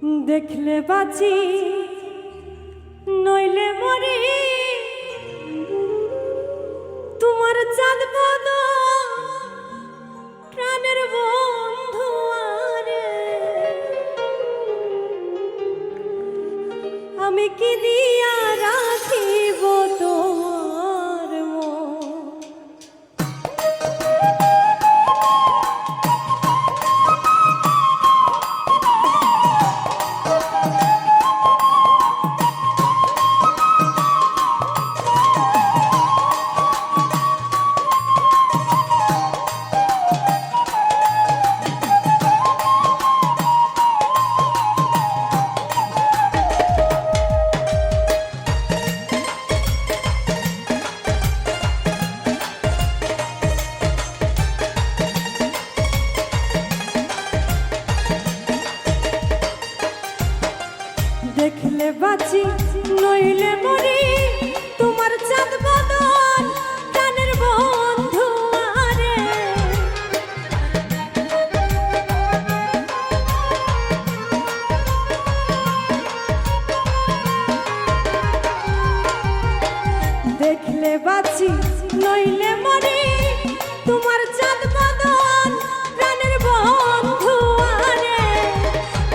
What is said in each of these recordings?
দেখলে বাঁচি নইলে মরি, তোমার চাঁদ বদন প্রাণের বন্ধু আরে, আমি কি দিয়া রাখিব তোমার মন। দেখলে বাঁচি নইলে মরি, তোমার চাঁদ বদন প্রাণের বন্ধু আরে, দেখলে বাঁচি নইলে মরি, তোমার চাঁদ বদন প্রাণের বন্ধু আরে,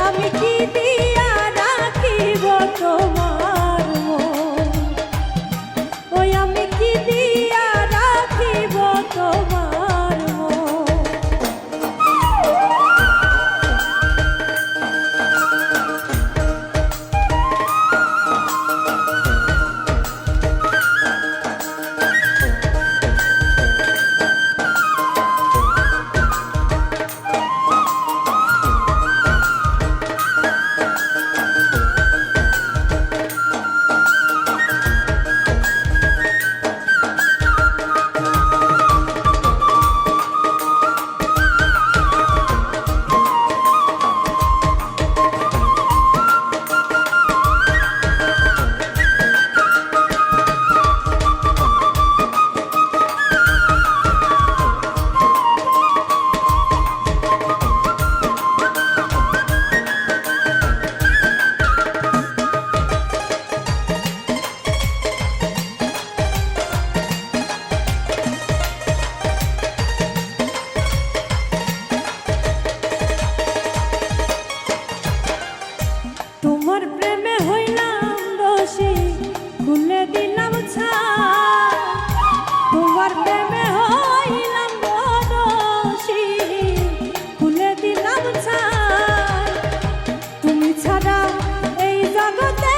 আমি কি দিয়া রাখিব তোমার মন, ওই আমি কি দিয়া রাখিব তোমার মন। তোমার প্রেমে হইলাম দোষী, খুলে দিলাম ছাই, তোমার প্রেমে হইলাম দোষী, খুলে দিলাম ছাই, তুমি ছাড়া এই জগতে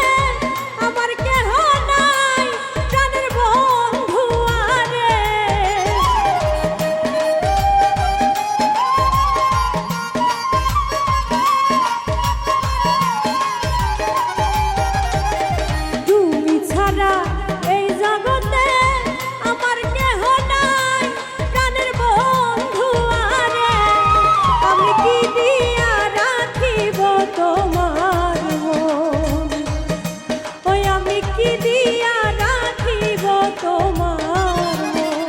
আমার কেহ নাই, প্রাণের বন্ধু আরে, তুমি ছাড়া এই জগতে আমার কেহ নাই, প্রাণের বন্ধু আরে, আমি কি দিয়া রাখিব তোমার মন, ওই আমি কি দিয়া রাখিব তোমার মন।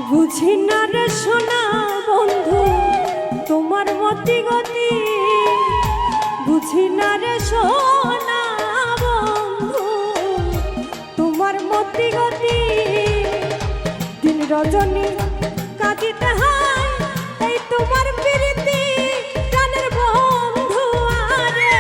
বুঝি না রে সোনা বন্ধু তোমার মতি গতি, বুঝি না রে সোনা বন্ধু তোমার মতি গতি, দিন রজনী কাটিতে হয় এই তোমার প্রীতি, প্রাণের বন্ধু আরে,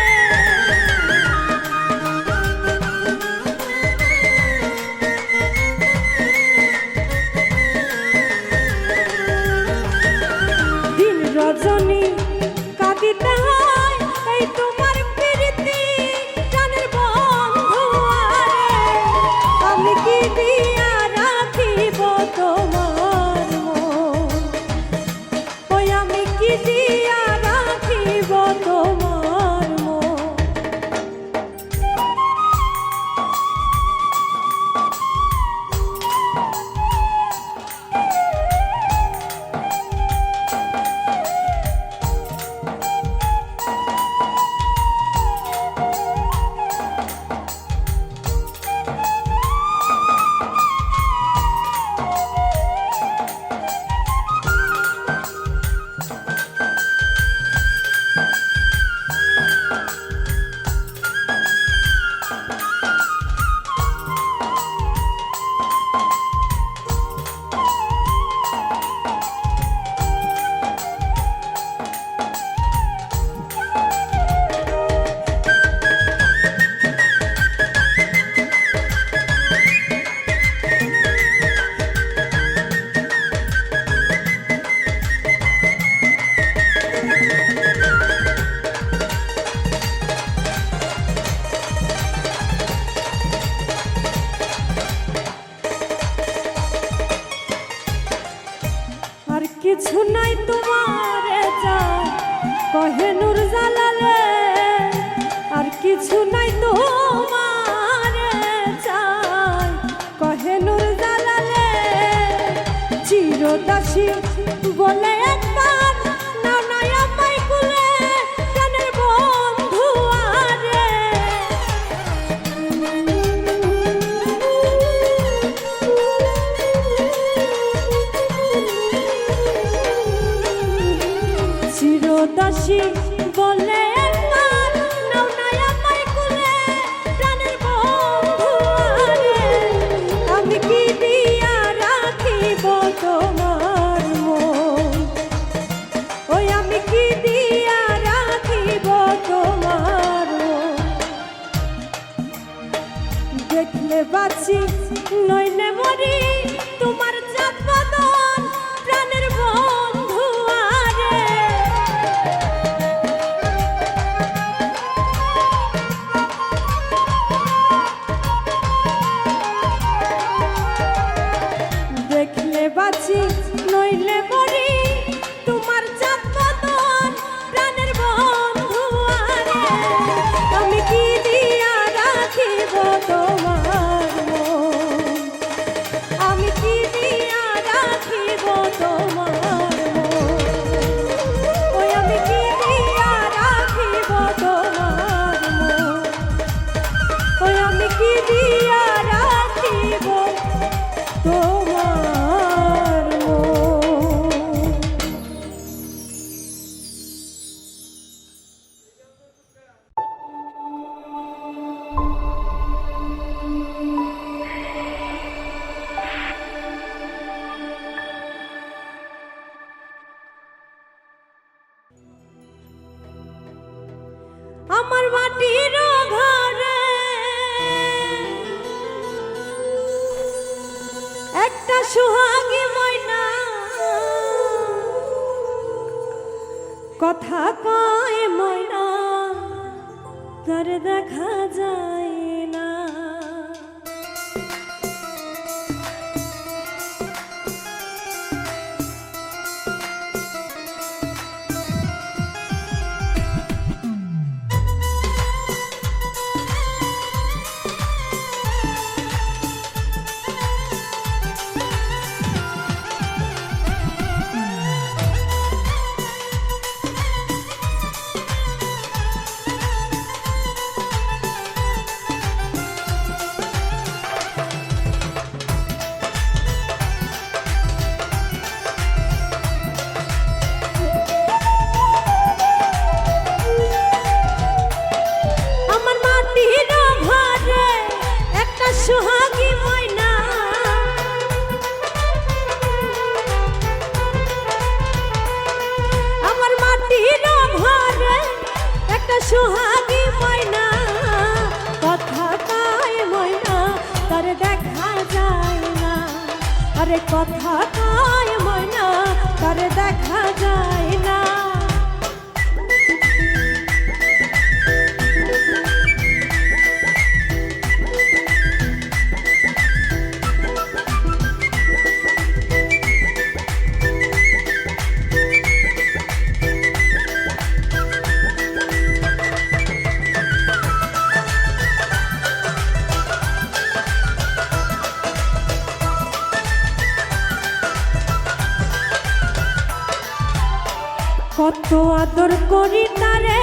দাসী বলে একবার নাও না আমায় কুলে প্রাণের বন্ধু আরে চিরদাসী বলে একবার নাও না আমায় কুলে প্রাণের বন্ধু আরে আমি কি দিয়া রাখিব তোমার মন ওই আমি কি দিয়া রাখিব তোমার মন দেখলে বাঁচি নইলে মরি তোমার চাঁদ বদন প্রাণের বন্ধু আরে দেখলে বাঁচি নইলে মরি তোমার চাঁদ বদন প্রাণের বন্ধু আরে আমি কি দিয়া রাখিব তোমার মন আমি কি দিয়া রাখিব তোমার মন ওই আমি কি দিয়া রাখিব তোমার মন ওই আমি কি দিয়া রাখিব তোমার মন আমার মাটির ঘরে একটা সুহাগী ময়না কথা কয় ময়না তার দেখা যায় না আমার মাটির ঘরে একটা সুহাগী ময়না আমার মাটির ঘরে একটা সুহাগী ময়না কথা কয় ময়না তার দেখা যায় না আরে কথা কয় ময়না তার দেখা যায় না কত আদর করি তারে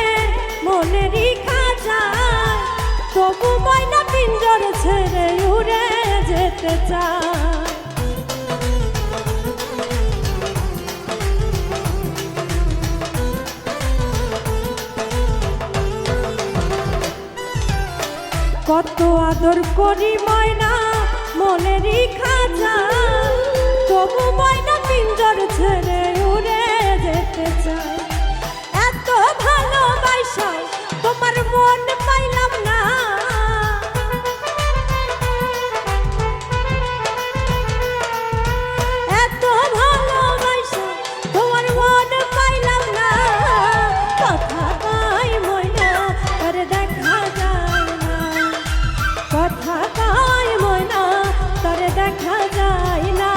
মনেরই খাঁচায় তবু ময়না পিঞ্জর ছেড়ে উড়ে যেতে চায় কত আদর করি ময়না মনেরই খাঁচায় তবু ময়না পিঞ্জর ছেড়ে উড়ে যেতে চায় এত ভালোবাসা তোমার মন পাইলাম না এত ভালোবাসা তোমার মন পাইলাম না কথা কয় ময়না তার দেখা যায় না কথা কয় ময়না তার দেখা যায় না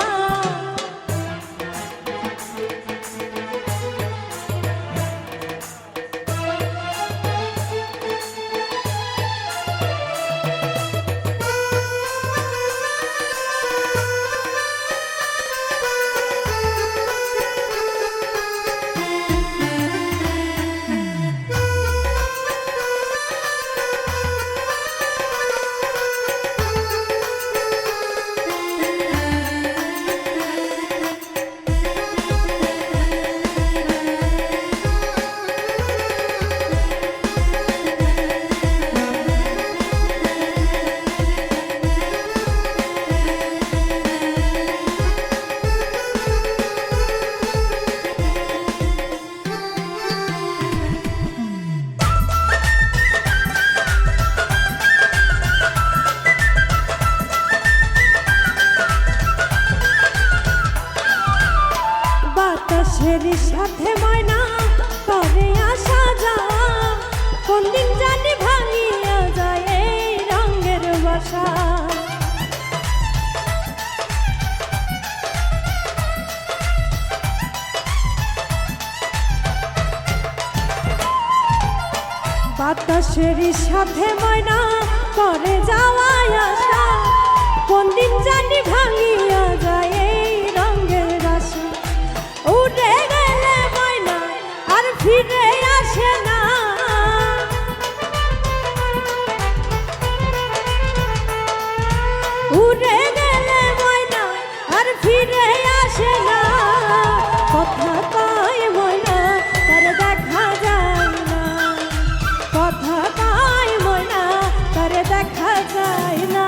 মানুষেরই সাথে ময়না করে যাওয়াই আশা, কোন দিন জানি ভাঙিয়া যায় এই রঙের রাশি। উড়ে গেলে ময়না আর ফিরে আসে না, উড়ে গেলে ময়না আর ফিরে আসে না। কথা কয় ময়না তার দেখা যায় না, কথা কয় ময়না তার দেখা যায় না।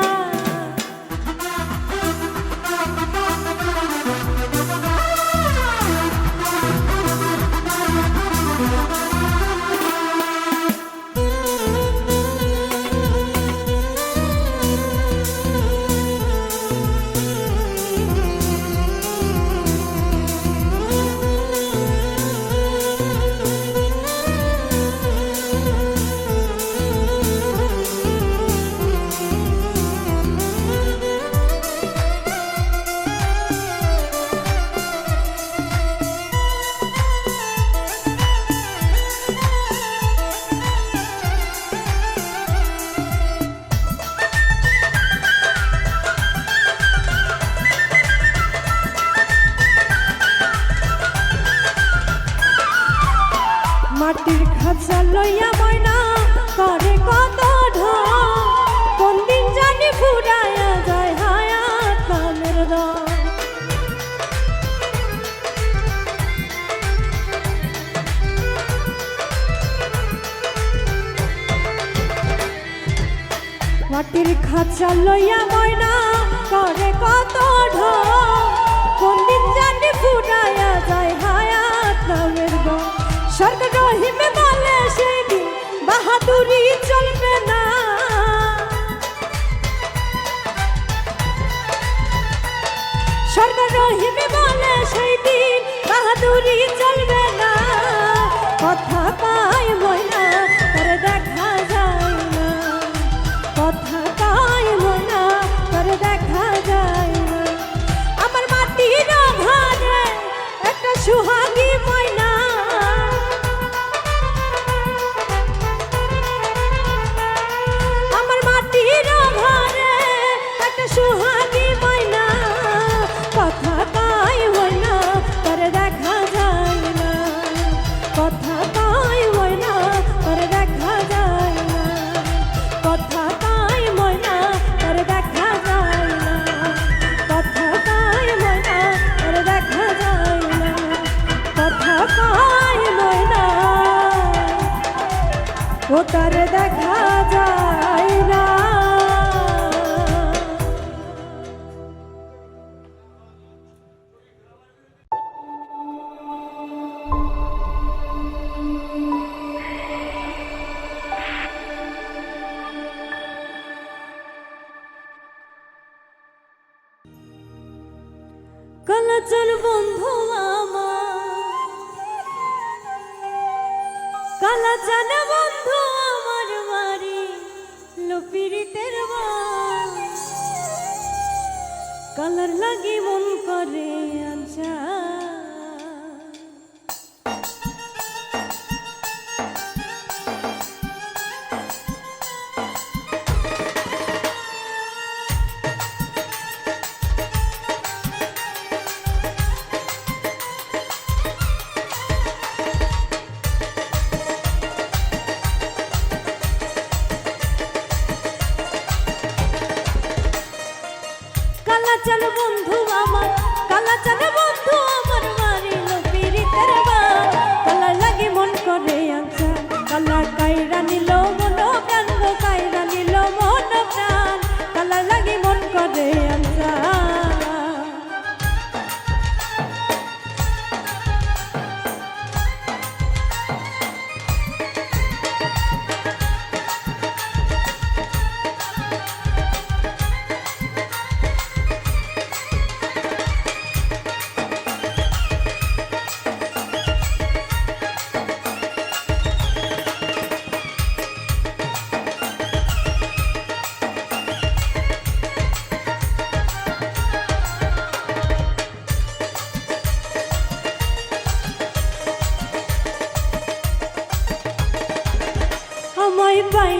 মাটির খাঁচা লইয়া ময়না করে কত ঢং, কোন দিন জানি ফুরাইয়া যায় হায়াত নামের রং। মাটির খাঁচা লইয়া ময়না করে কত ঢং, কোন দিন জানি ফুরাইয়া যায় হায়াত নামের রং। সরকার রহিমে বলে সেই দিন বাহাদুরি চলবে না, সরকার রহিমে বলে সেই দিন বাহাদুরি চলবে না। কথা পায় ময়না তার দেখা যায় না, কথা পায় ময়না তার দেখা যায় না। আমার মাটির ঘরে একটা সুহাগী ময়না, সুহাগী ময়না, কথা পায় ময়না তার দেখা যায় না, কথা পায় ময়না তার দেখা যায় না, কথা পায় ময়না তার দেখা যায় না, কথা পায় ময়না তার দেখা যায় না, কথা পায় ময়না ও তার দেখা যায় না। কালাচান বন্ধু আমার, কালাচান বন্ধু আমার বাড়ি লপিরিতের কালার লাগি মন করে আঞ্চা। কালাচান বন্ধু আমার, কালাচান বন্ধু আমার বাড়ি লপিরিতের কালার লাগি মন করে আঞ্চা। কালার কাইরা নিল মন প্রাণ গো, কাইরা নিল মন প্রাণ, কালার লাগি মন করে আঞ্চা।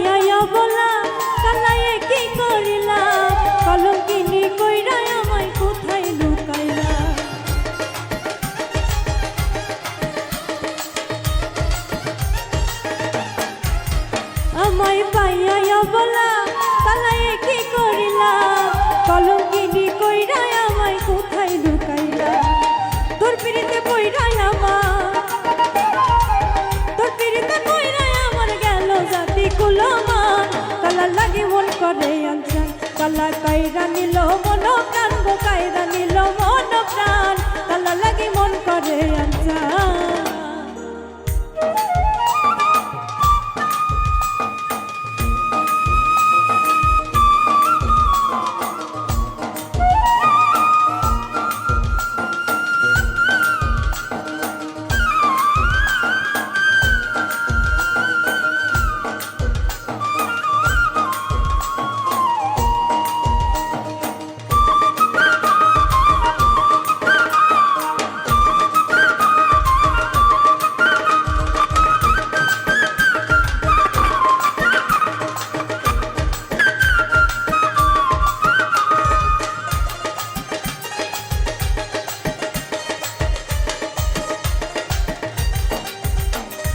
পাইয়া বলা কালায়ে কি করিলা কলঙ্কিনী কইরা আমায় কোথায় লুকাইলা আমায় পাইয়া বলা কালায়ে কি করিলা কলঙ্কিনী কইরা আমায় কোথায় লুকাইলা তোর পিরিতে পইরা তোর পিরিতে পইরা আমার গেল জাতি কুলমান কালা লাগি মন করে আনসান কালা কাইরা নিল মন প্রাণ গো কাইরা নিল মন প্রাণ কালা লাগি মন করে আনসান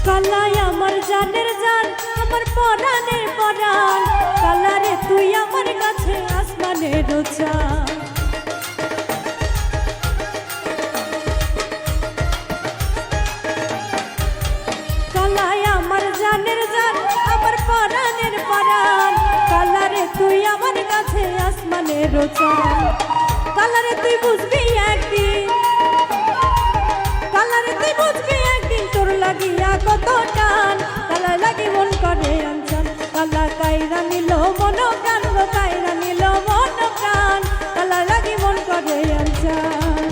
কালাই আমার জানের জান আমার পরাণের পরাণ কালারে তুই আমার কাছে আসমানের চাঁদ কালাই আমার জানের জান আমার পরাণের পরাণ কালারে তুই আমার কাছে আসমানের চাঁদ কালারে তুই বুঝবি একদিন কালারে তুই বুঝবি একদিন তোর লাগিয়া কত টান কালা লাগি মন করে আনসান কালা কাইরা নিল মন প্রাণ গো কাইরা নিল মন প্রাণ কালা লাগি মন করে আনসান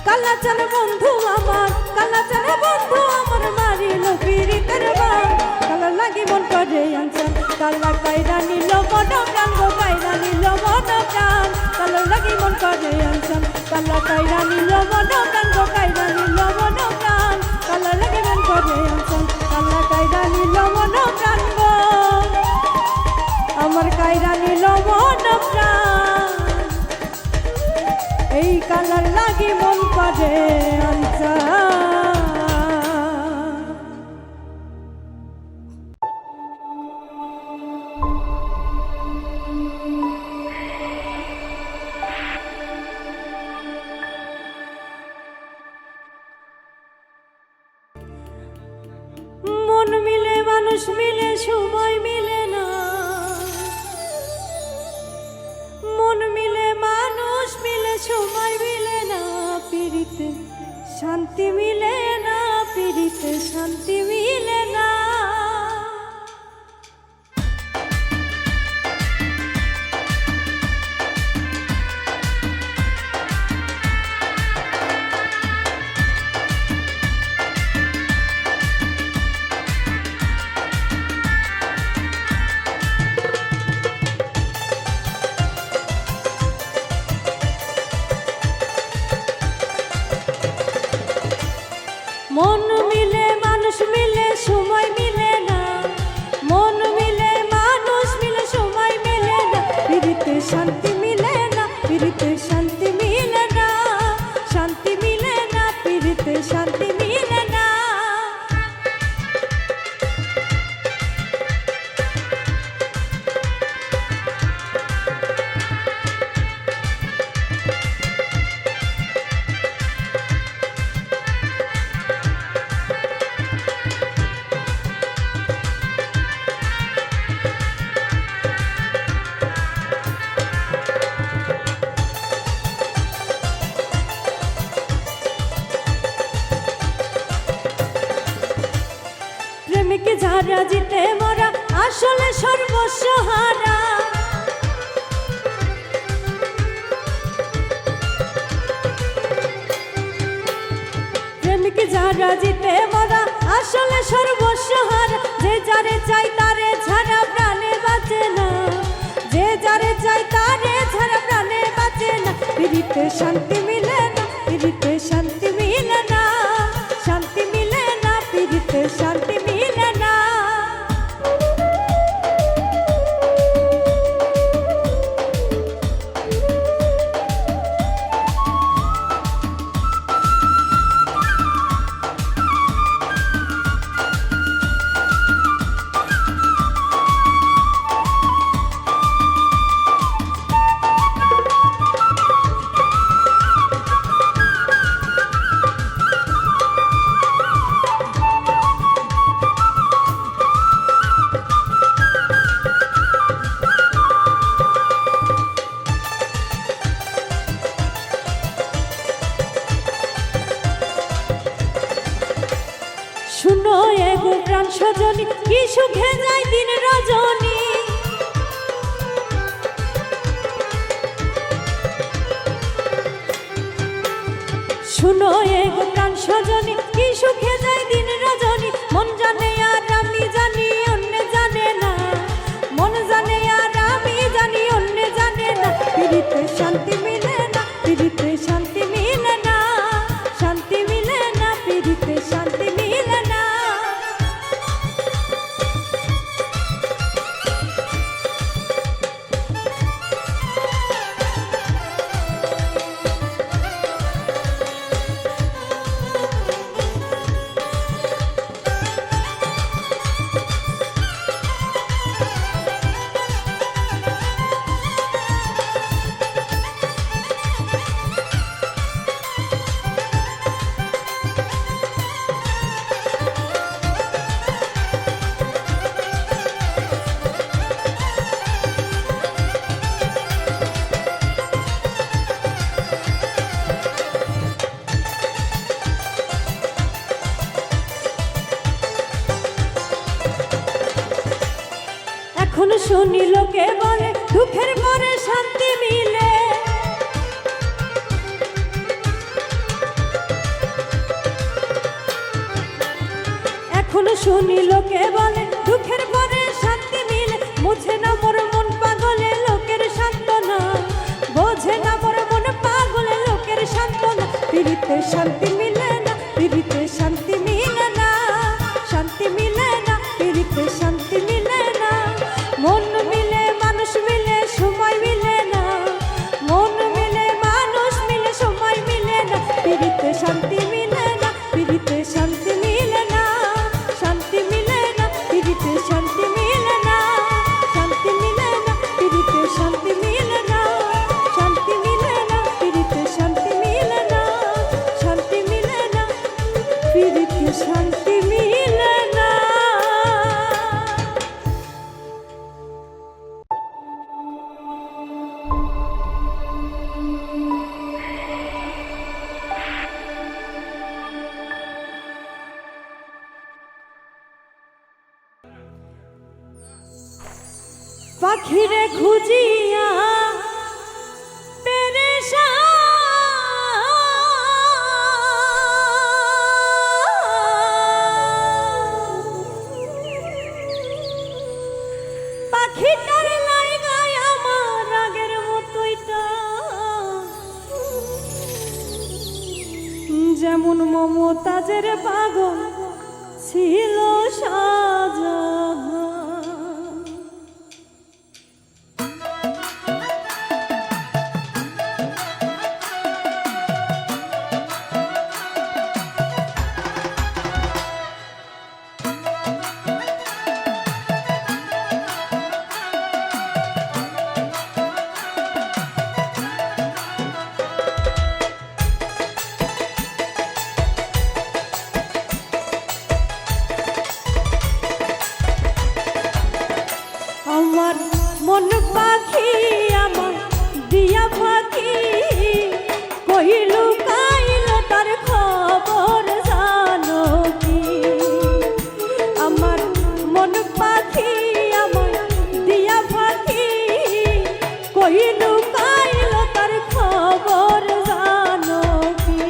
কালা চলে বন্ধু আমার কালা চলে বন্ধু আমার মারিল পিরিতের বান কালা লাগি মন করে আনসান কালা কাইরা নিল মন প্রাণ গো কাইরা নিল মন প্রাণ কালা লাগি মন করে আনসান কালা কাইরা নিল মন প্রাণ গো কাইরা নিল মন প্রাণ কালা লাগি মন করে আনসান কালা কাইরা নিল মন প্রাণ গো আমার কাইরা নিল মন প্রাণ এই কালার লাগি মন করে আনসান মন মিলে মানুষ মিলে সময় মিলে না মন মিলে মানুষ মিলে সময় মিলে না পিরিতে শান্তি মিলে না পিরিতে শান্তি মিলে না মন মিলে মানুষ মিলে সময় মিলে না মন মিলে মানুষ মিলে সময় মিলে না পিরিতে শান্তি মিলে না পিরিতে শান্তি মিলে না শান্তি মিলে না পিরিতে শান্তি মিলে না প্রেমিকে যারা জিতে মরা আসলে সর্বস্ব হারা প্রেমিকে যারা জিতে মরা আসলে সর্বস্ব হারা যে যারে চাই তারে ছাড়া প্রাণে বাঁচে না যে যারে চাই তারে ছাড়া প্রাণে বাঁচে না পিরিতে শান্তি মিলে না পিরিতে শান্তি মিলে না শান্তি মিলে না পিরিতে শান্তি মিলে না সুখে যায় দিন রজনী। শুনো এ গো প্রাণ সজনী, কি সুখে যায় দিন রজনী। মন জানে আর আমি জানি, অন্য জানে না। মন জানে আর আমি জানি, অন্য জানে না। পীড়িতে শান্তি মিলে না, পীড়িতে শান্তি মিলে না, শান্তি মিলে না, পীড়িতে শান্তি মিলে না। এখন শুনি লোকে বলে দুঃখের পরে শান্তি মিলে। এখন শুনি লোকে বলে দুঃখের পরে শান্তি মিলে। বুঝে না মোর মন পাগলে লোকের সান্ত্বনা, বোঝে না মোর মন পাগলে লোকের সান্ত্বনা। পীড়িতে শান্তি মিলে না, পীড়িতে শান্তি মিলে না, শান্তি মিলে না, পীড়িতে শান্তি মিলে না। মন মিলে মানুষ মিলে সময় মিলে না, মন মিলে মানুষ মিলে সময় মিলে না। পীড়িতে শান্তি মিলে না, পীড়িতে শান্তি মিলে না, শান্তি মিলে না, পীড়িতে শান্তি মিলে না, শান্তি মিলে না, পীড়িতে শান্তি মিলে না, শান্তি মিলে না, পীড়িতে শান্তি মিলে না, শান্তি মিলে না, পীড়িতে শান্তি মিলে না। পাখিরে খুঁজিয়া পাখিটার লাইগায় আমার আগের মতোইটা, যেমন মমতাজের পাগল ছিল শাহজাহান। আমার মন পাখি আমার দিয়া পাখি, কইলু কাইলো তার খবর জানো কি। আমার মন পাখি আমার দিয়া পাখি, কইলু কাইলো তার খবর জানো কি।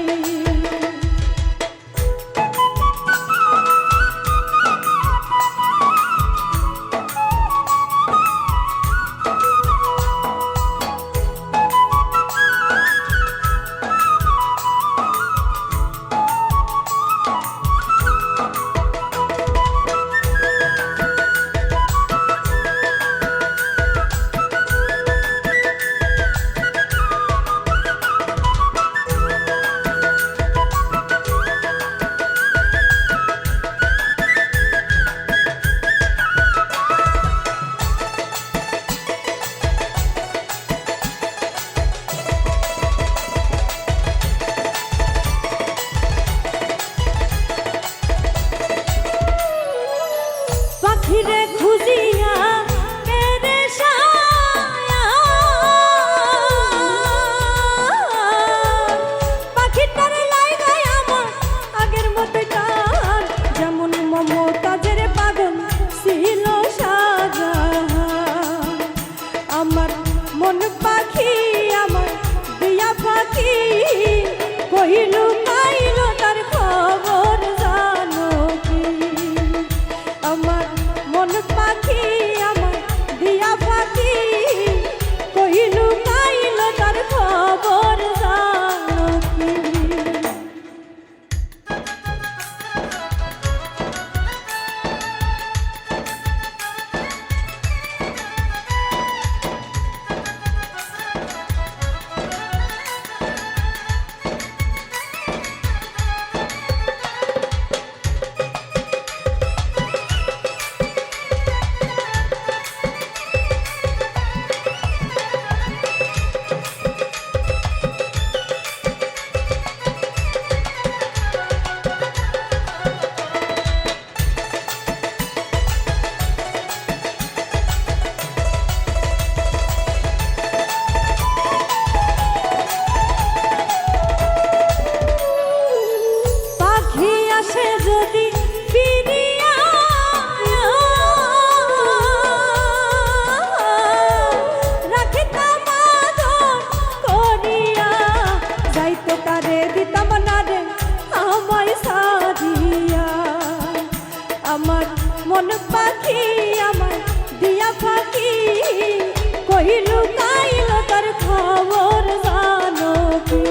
কহিলু কাইল তার খবর জানো কি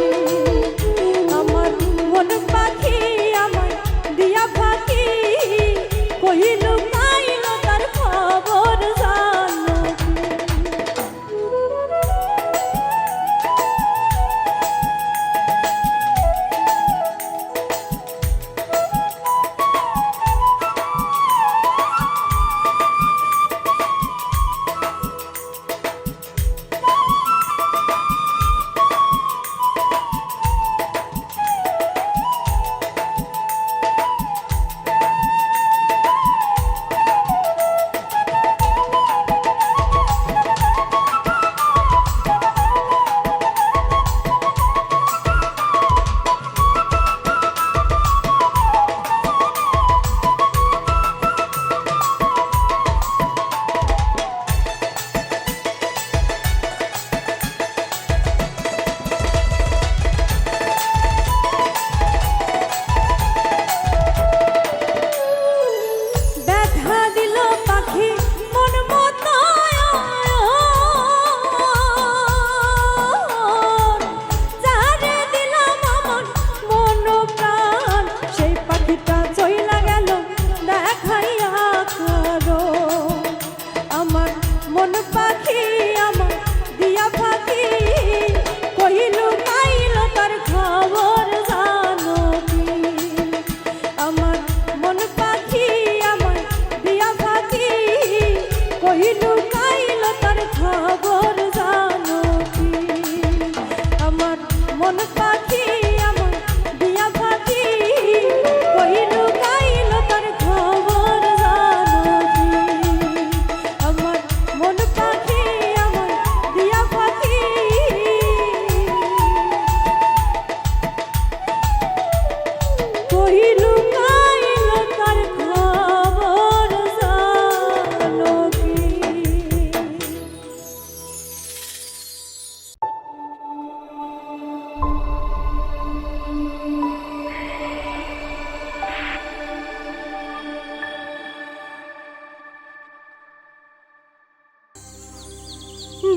আমার মন পাখি আমায় দিয়া ফাঁকি কহিলু কাইল তার খবর জানো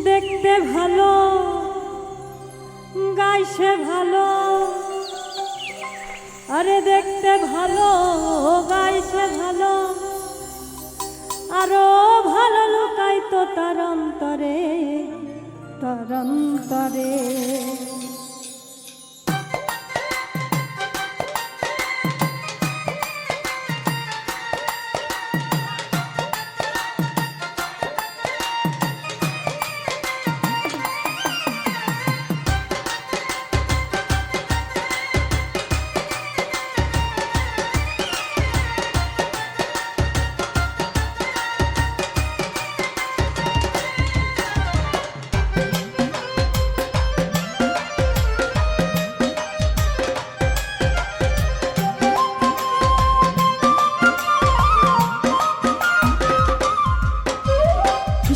দেখতে ভালো গাইছে ভালো আরে দেখতে ভালো গাইছে ভালো আরো ভালো লুকাইতো তার অন্তরে তার অন্তরে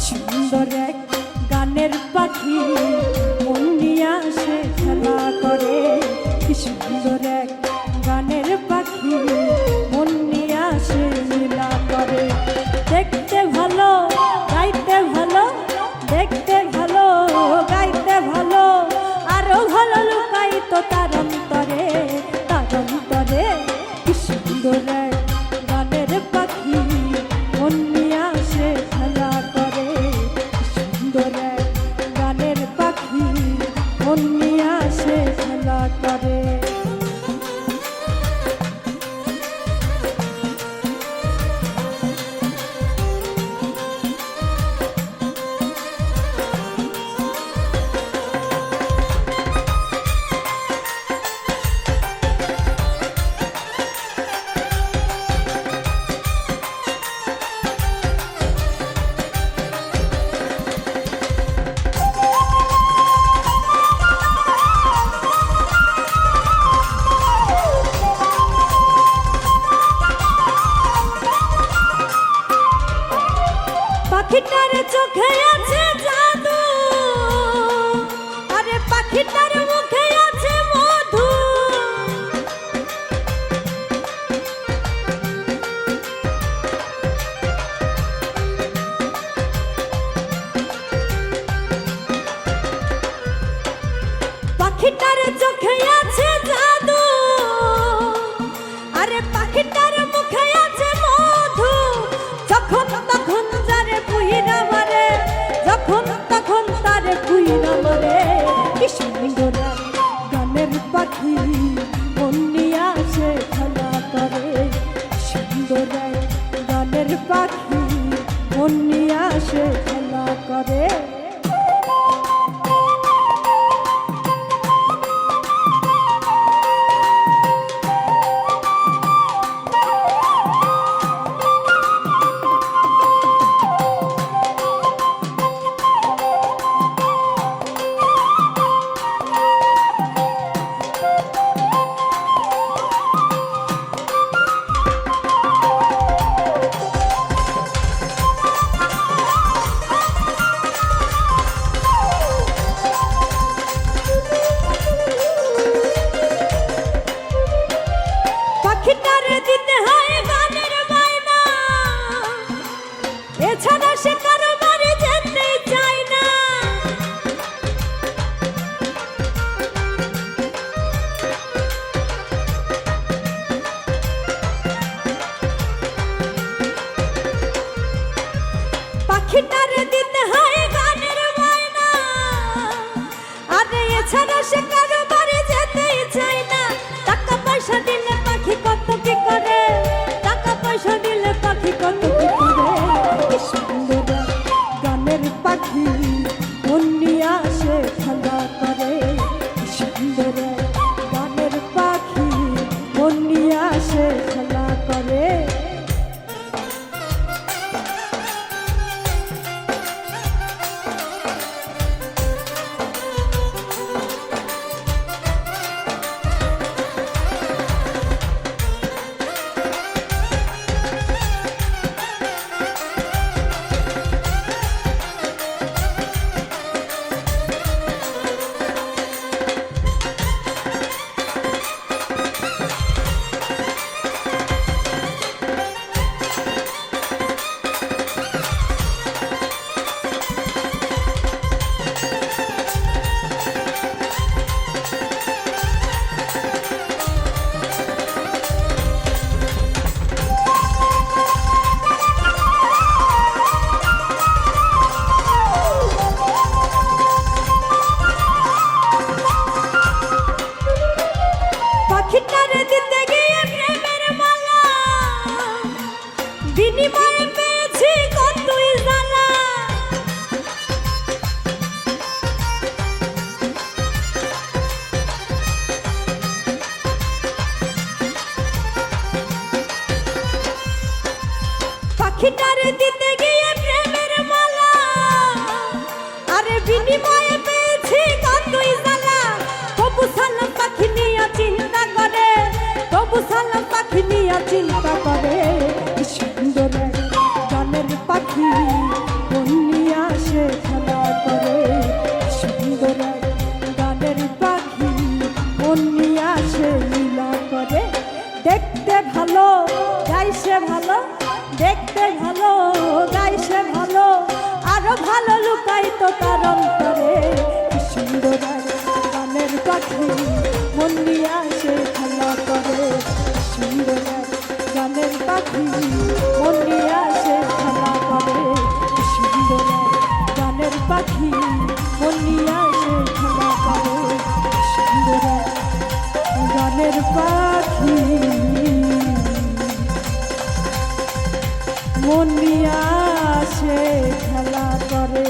সুন্দর এক গানের পাখি মন নিয়ে আসে খেলা করে কি সুন্দর এক গানের পাখি মন নিয়ে আসে লীলা করে দেখতে ভালো গাইতে ভালো দেখতে ভালো গাইতে ভালো আরো ভালো লুকাইতো তার অন্তরে কি সুন্দর এক গানের পাখি মন নিয়ে আসে খেলা করে সুন্দর এক গানের পাখি মন নিয়ে আসে খেলা করে পাখিটার চোখে আছে জাদু আরে পাখিটার মুখে আছে মধু আসে খেলা করে। পাখিটারে দিতে হয় গানের বায়না, এছাড়া সে কারো বাড়ি যেতেই চায় না। পাখিটারে দিতে হয় গানের বায়না, আর এছাড়া সে কারো বাড়ি যেতেই চায় না। টাকা পয়সা দিলে পাখি কত কি করে, টাকা পয়সা দিলে পাখি কত কি করে। কি সুন্দর গানের পাখি মন নিয়ে আসে খেলা করে। কি সুন্দর গানের পাখি মন নিয়ে আসে খেলা করে। পাখিটারে দিতে গিয়ে প্রেমের মালা, বিনিময়ে পেয়েছি কতই জ্বালা। পাখিটারে দিতে গিয়ে প্রেমের মালা, আরে বিনিময়ে পেয়েছি কতই জ্বালা। তবু সালাম পাখি নিয়ে চিন্তা করে, তবু সালাম পাখি নিয়ে চিন্তা করে। কি সুন্দর গানের পাখি মন নিয়ে আসে খেলা করে। কি সুন্দর গানের পাখি মন নিয়ে আসে লীলা করে। দেখতে ভালো গাইছে ভালো, দেখতে ভালো গাইছে ভালো, আরো ভালো লুকাই তো তার অন্তরে। কি সুন্দর গানের পাখি মন নিয়ে আসে খেলা করে। কি সুন্দর গানের পাখি মন নিয়ে আসে খেলা করে। কি সুন্দর গানের পাখি মন নিয়ে আসে খেলা করে। কি সুন্দর গানের পাখি মন নিয়ে আসে খেলা করে।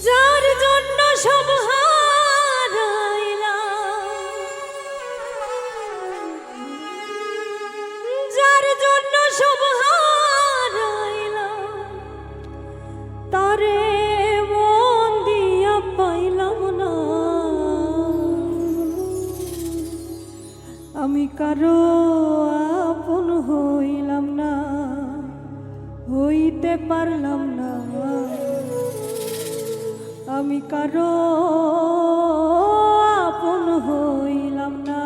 যার জন্য সব হারাইলাম, যার জন্য সব হারাইলাম, তারে মন দিয়া পাইলাম না। আমি কারো আপন হইলাম না। হইতে পারলাম না আমি কারো আপন হইলাম না।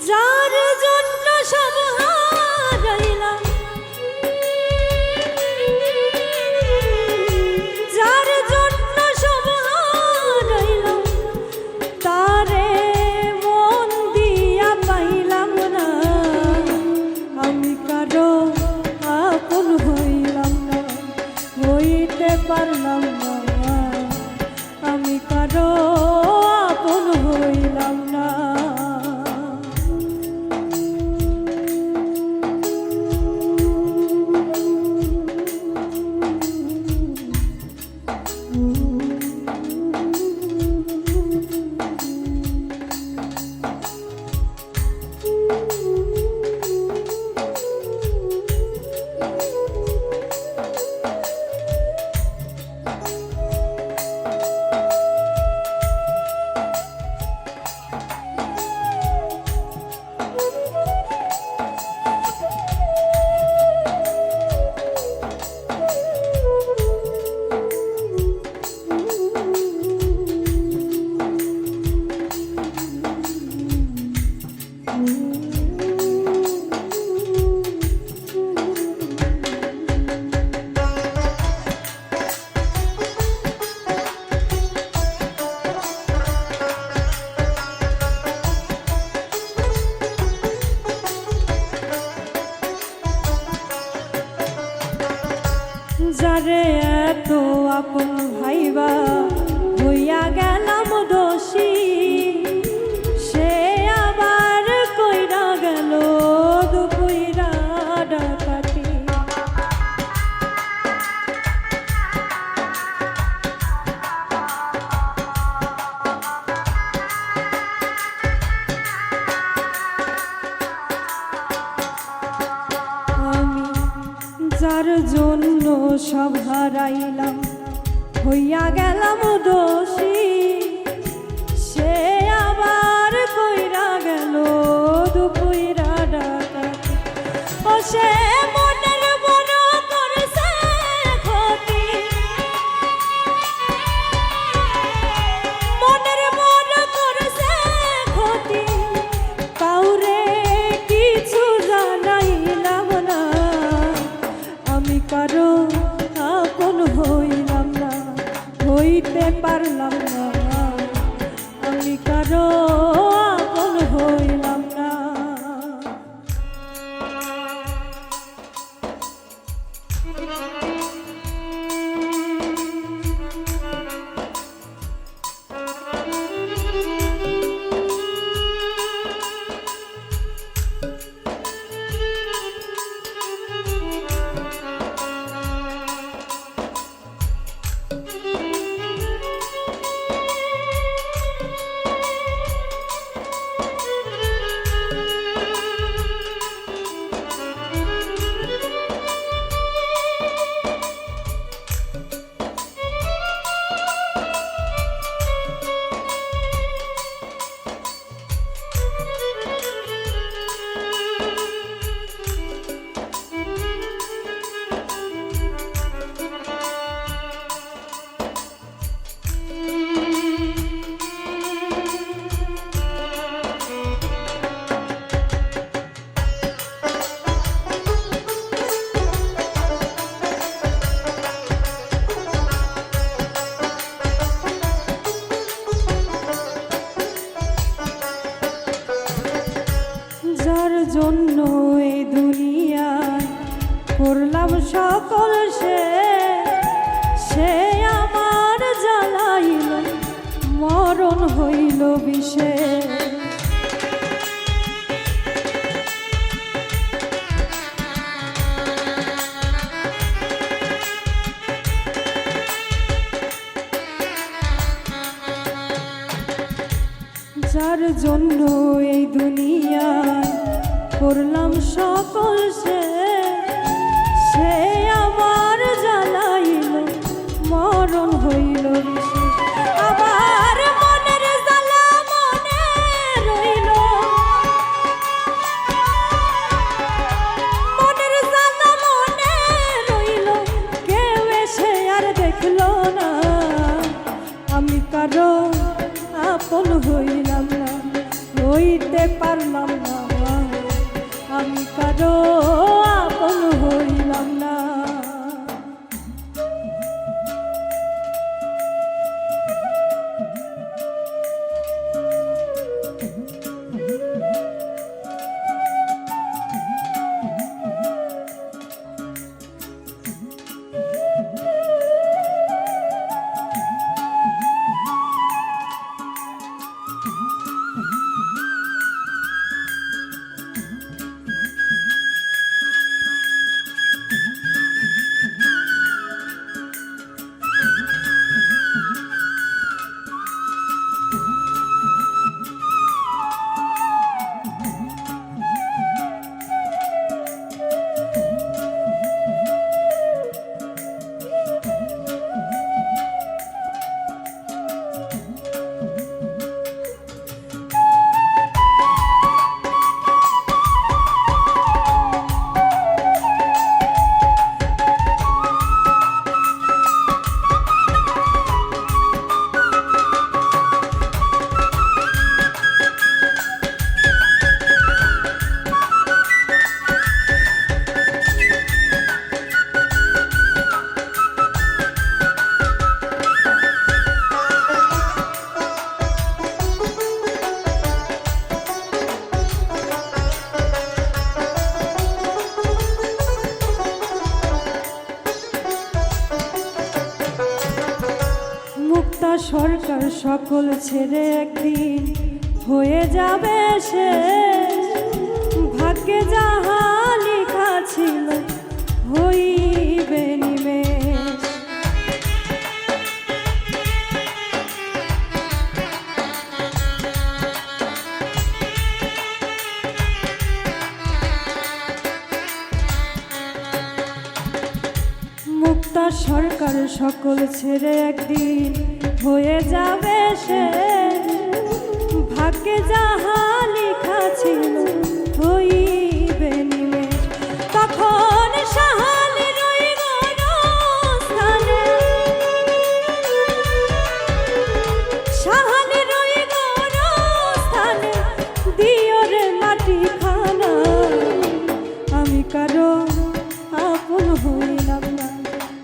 যার জন্য সব হারাইলাম, যার জন্য সব হারাইলাম, তারে মন দিয়া পাইলাম না আমি কারো আপন হইলাম না, হইতে পারলাম না আমি কারো আপন হইলাম না। যারে এত আপন ভাইবা হইয়া গেলাম দোষী, সে আবার কইরা গেল দুপুইরা ডাকাতি। যার জন্য সব হারাইলাম হইয়া গেলাম দোষী, সে আবার কইরা গেল দুপুইরা ডাকাতি। ও সে মনের বড় করছে ক্ষতি, মনের বড় করছে ক্ষতি, কাউরে কিছু জানাইলাম না আমি কারো আপন হইলাম না, হইতে পারলাম না আমি কারো আপন হইলাম না। বিষে। যার জন্য এই দুনিয়ায় করলাম সকল সে আমার জ্বালাইল মরণ হইল বিশেষ। আবার মনের জ্বালা মনে রইল, মনের জ্বালা মনে রইল, কেউ এসে আর দেখলো না। আমি কারো আপন হইলাম না, হইতে পারলাম না, আমি কারো আপন হইলাম না। সরকার সকল ছেড়ে একদিন হয়ে যাবে সে, ভাগ্যে যাহা লেখা ছিল হইবে নিমেষ। মুক্তা সরকার সকল ছেড়ে একদিন হয়ে যাবে সে, ভাগ্যে যাহা লেখা ছিল হইবে নিমেষ। তখন সাহালির ওই গোরস্থানে, সাহালির ওই গোরস্থানে দিও রে মাটি খানা। আমি কারো আপন হইলাম না,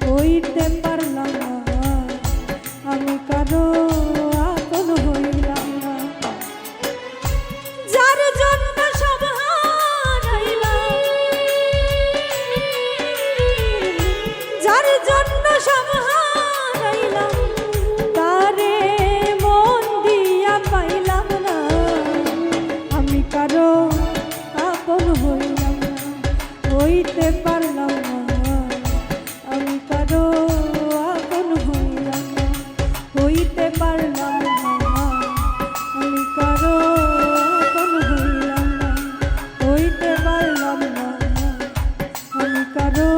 হইতে পারলাম না, আমি কারো আপন হইলাম না। যার জন্য সব হারাইলাম, যার জন্য সব হারাইলাম, তারে মন দিয়া পাইলাম না। আমি কারো আপন হইলাম না, হইতে পারলাম না, আমি কারো আপন হইলাম না, হইতে পারলাম না, আমি কারো আপন হইলাম না, হইতে পারলাম না, আমি কারো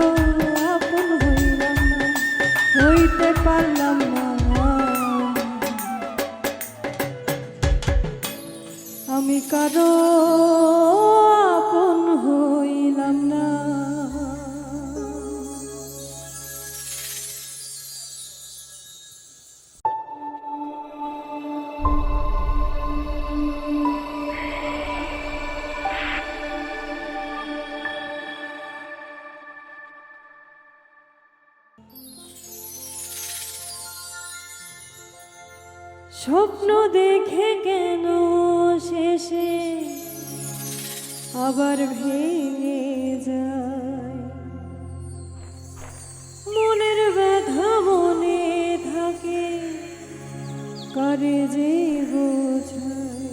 আপন হইলাম না, হইতে পারলাম না, আমি কারো আপন হইলাম না। স্বপ্ন দেখে কেন শেষে আবার ভেঙে যায়, মনের ব্যথা মনে থাকে, করে যে বোঝায়।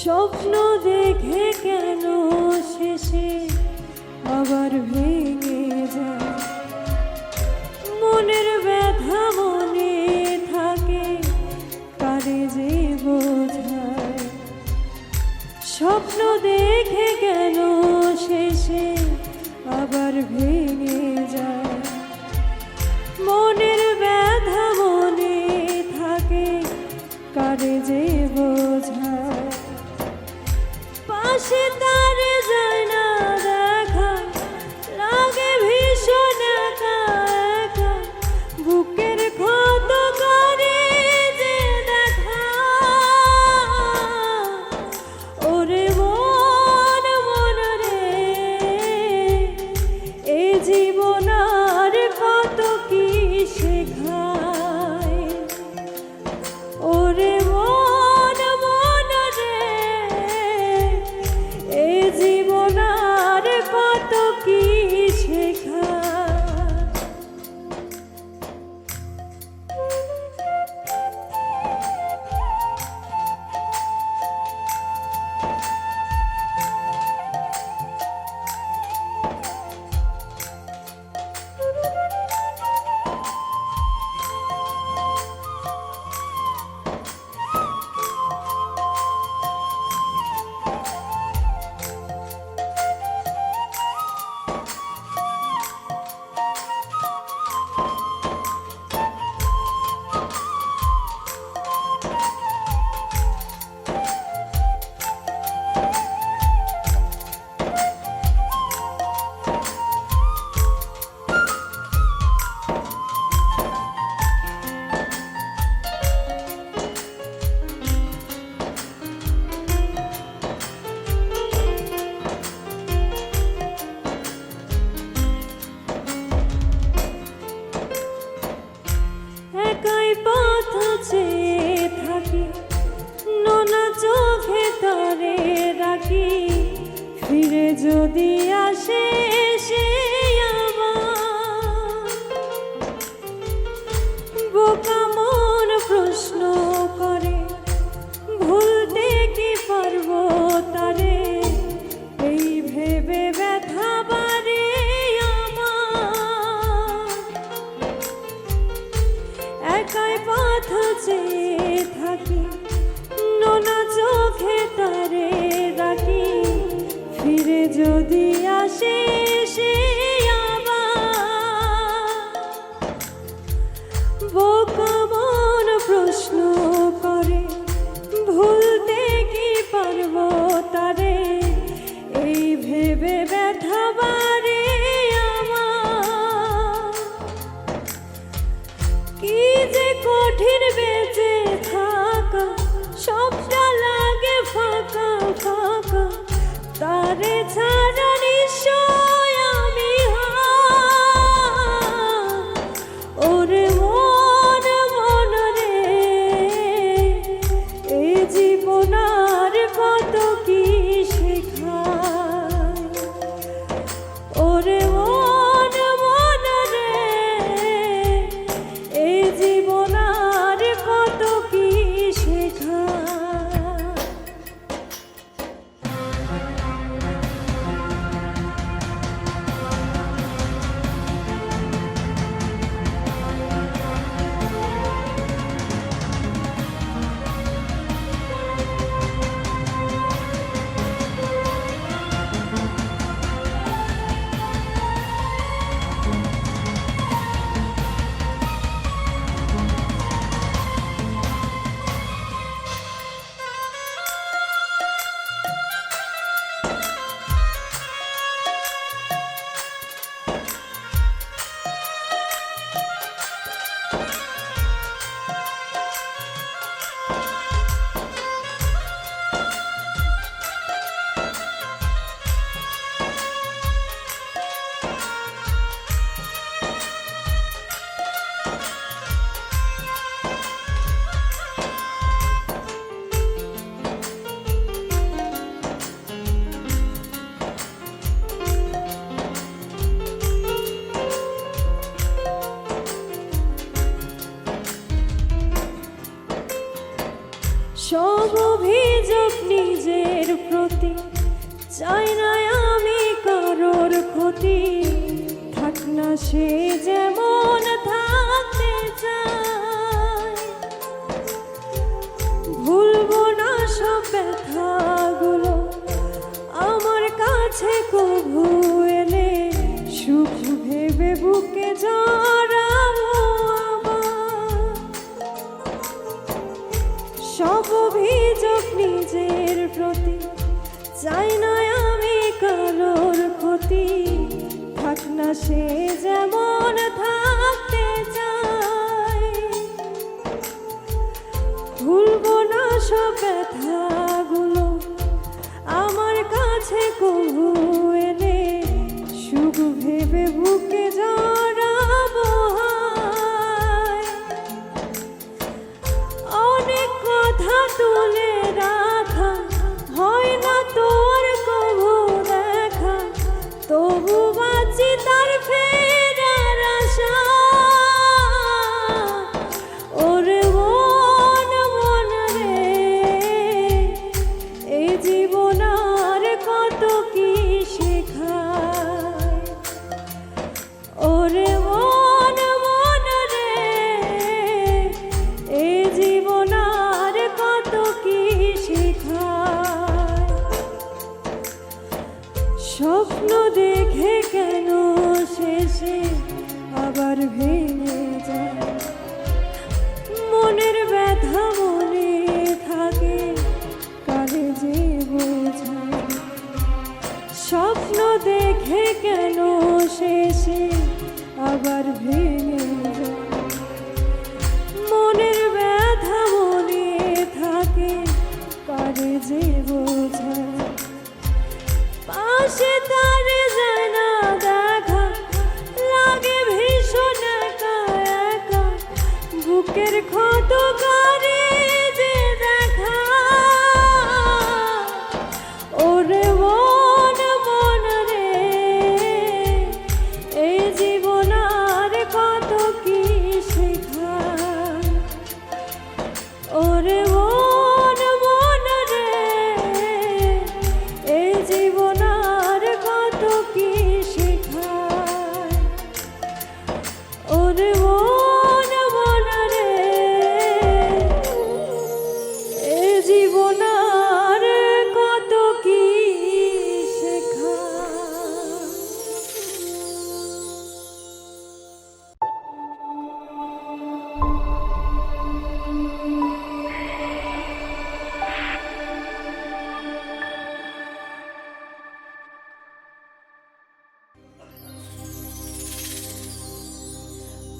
স্বপ্ন দেখে কেন শেষে আবার ভেঙে যায়, মনের ব্যথা মনে থাকে কারে যে বোঝায়। স্বপ্ন দেখে কেন শেষে আবার ভেঙে যায়, মনের ব্যথা মনে থাকে কারে যে বোঝায়। পাশে তারে যায় না দেখা, লাগে ভীষণ একা একা, বুকের ক্ষত করে যে দেখা। ওরে মন মন রে, এ জীবন আর কত কি শেখায়। ওরে মন মন রে, এ জীবন আর কত কি শেখায়। একাই পথ চেয়ে থাকি, নোনা চোখে তরে রাখি, ফিরে যদি আসে সে আমার। বোকা মন প্রশ্ন করে, ভুলতে কি পারবো তারে, এই ভেবে ব্যথা বাড়ে আমার। একাই পথ চেয়ে থাকি, নোনা চোখে তারে রাখি, ফিরে যদি আসে সে আবার। বোকা মন প্রশ্ন করে, ভুলতে কি পারবো তারে, এই ভেবে ব্যথা বাড়ে আমার। কি যে কঠিন বেঁচে থাকা, সবটা লাগে ফাঁকা ফাঁকা, তারে ছাড়া নিশ্চয় আমি হার। ওরে মন মন রে, এই জীবন আর কত কি শেখায়। ওরে মন মন রে, এই জীবন আর কত কি শেখায়। না আমি কারোর ক্ষতি, থাক না সে যেমন থাকতে চায়। ভুলবো না সব ব্যথাগুলো আমার কাছে কভু এলে, সুখ ভেবে বুকে জড়াবো আবার। সব অভিযোগ নিজের প্রতি, চাই না আমি কারোর ক্ষতি, থাক না সে যেমন থাকতে চায়। ভুলবো না সব ব্যথাগুলো আমার কাছে কভু এলে, সুখ ভেবে বুকে জড়াবো হায়। অনেক কথা তুলে রাখা হয় না তোর কভু দেখা, তবু বাঁচি তার ফেরার আশা। ওরে মন মন রে, এই জীবন আর কত কি শেখায়। ওরে মন মন রে, এই জীবন আর কত কি শেখায়। স্বপ্ন দেখে কেন শেষে আবার ভেঙে যায়, মনের ব্যথা মনে থাকে কারে যে বোঝায়। স্বপ্ন দেখে কেন শেষে আবার ভেঙে যায়, মনের ব্যথা মনে থাকে কারে যে বোঝায়। পাশে তারে যায় না দেখা, লাগে ভীষণ একা একা, বুকের ক্ষত করে যে দেখা। ওরে মন মন রে, এই জীবন আর কত কি শেখায়। ওরে মন মন রে, এই জীবন আর কত কি শেখায়। ওরে মন মন রে, এই জীবন আর কত কি শেখায়।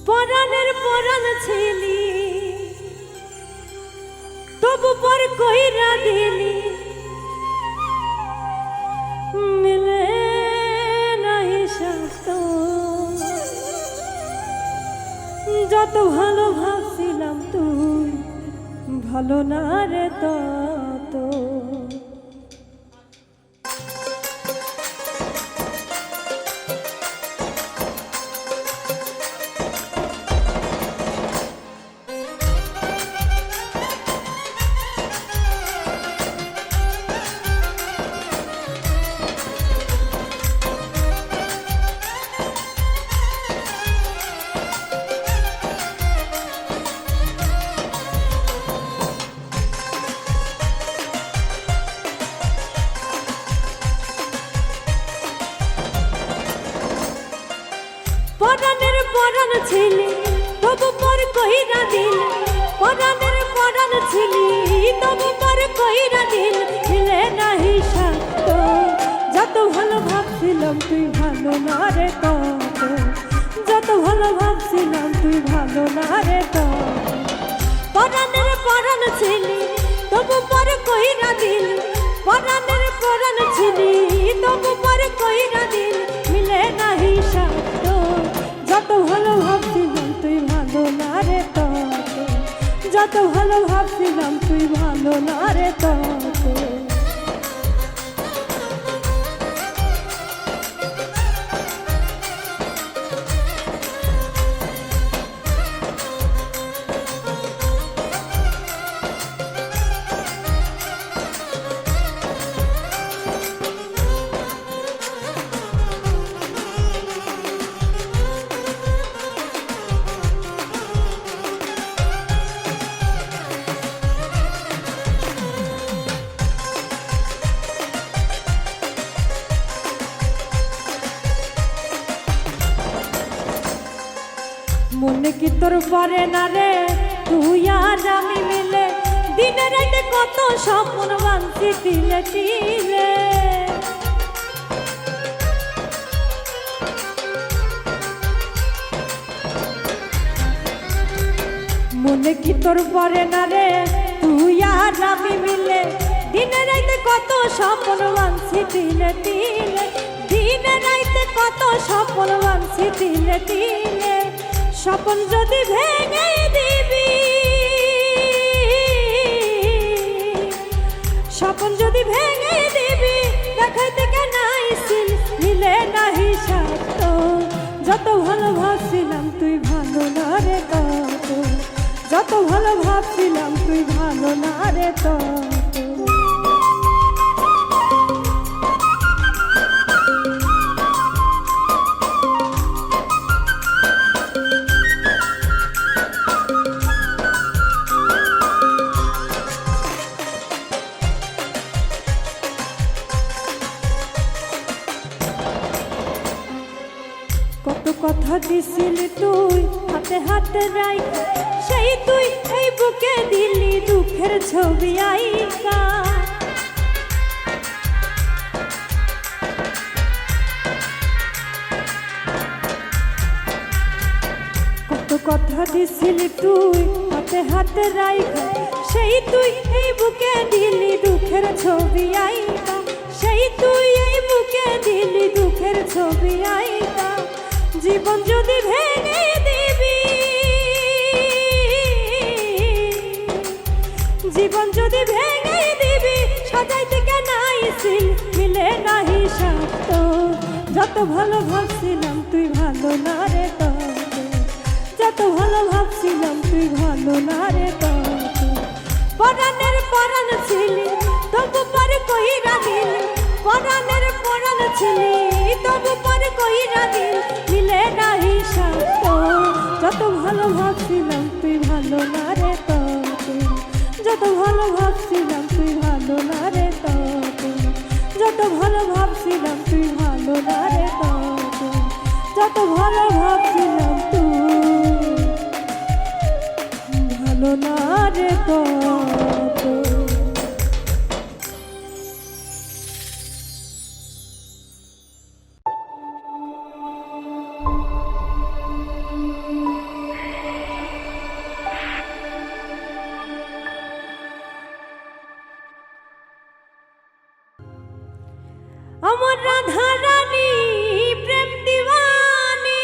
পরাণের পরাণ ছিলি, তবু পর কইরা দিলি, মিলে নাই সাথ। যত ভালো ভাবছিলাম তুই ভালো না রে তত। পরাণের পরাণ ছিলি, তবু পর কইরা দিল। পরাণের পরাণ ছিলি, তবু পর কইরা দিল, মিলে নাহি সাথ। যত ভালো ভাবছিলাম তুই ভালো না রে তত, যত ভালো ভাবছিলাম তুই ভালো না রে তত। পরাণের পরাণ ছিলি, তবু পর কইরা দিল। পরাণের পরাণ ছিলি, তবু পর কইরা দিল, মিলে নাহি সাথ। যত ভালো ভাবছিলাম তুই ভালো না রে তত, যত ভালো ভাবছিলাম তুই ভালো না রে তত। মনে কি তোর পরে না রে তুই আর আমি মিলে দিনে রাতে কত স্বপ্ন বাঁধছি তিলে তিলে মনে কি তোর পরে না রে তুই আর আমি মিলে দিনে রাতে কত স্বপ্ন বাঁধছি তিলে তিলে দিনে রাতে কত স্বপ্ন বাঁধছি তিলে তিলে স্বপ্ন যদি ভেঙে দিবি স্বপ্ন যদি ভেঙে দিবি দেখাইতে কেন আইছিল মিলে না হিসাব তো যত ভালো ভাবছিলাম তুই ভালো না রে তত যত ভালো ভাবছিলাম তুই ভালো না রে তত কত কথা দিছিলি তুই হাতে হাতে রাইখা সেই তুই এই বুকে দিলি দুঃখের ছবি আইকা কত কথা দিছিলি তুই হাতে হাতে রাইখা সেই তুই এই বুকে দিলি দুঃখের ছবি আইকা সেই তুই এই বুকে দিলি দুঃখের ছবি আইকা জীবন যদি ভেঙে দিবি জীবন যদি ভেঙে দিবি সাজাইতে কেন আইছিল মিলে না হিসাব তো যত ভালো ভাবছিলাম তুই ভালো না রে তত যত ভালো ভাবছিলাম তুই ভালো না রে তত পরাণের পরাণ ছিলি তবু পরে কইরা দিল পরাণের পরাণ ছিলি তবু পরে কইরা দিল মিলে না হিসাব তো যত ভালো ভাবছিলাম তুই ভালো না রে তত যত ভালো ভাবছিলাম তুই ভালো না রে তত যত ভালো ভাবছিলাম তুই ভালো না রে তত যত ভালো ভাবছিলাম তুই ভালো না রে তত আমার রাধা রানী প্রেম দিওয়ানি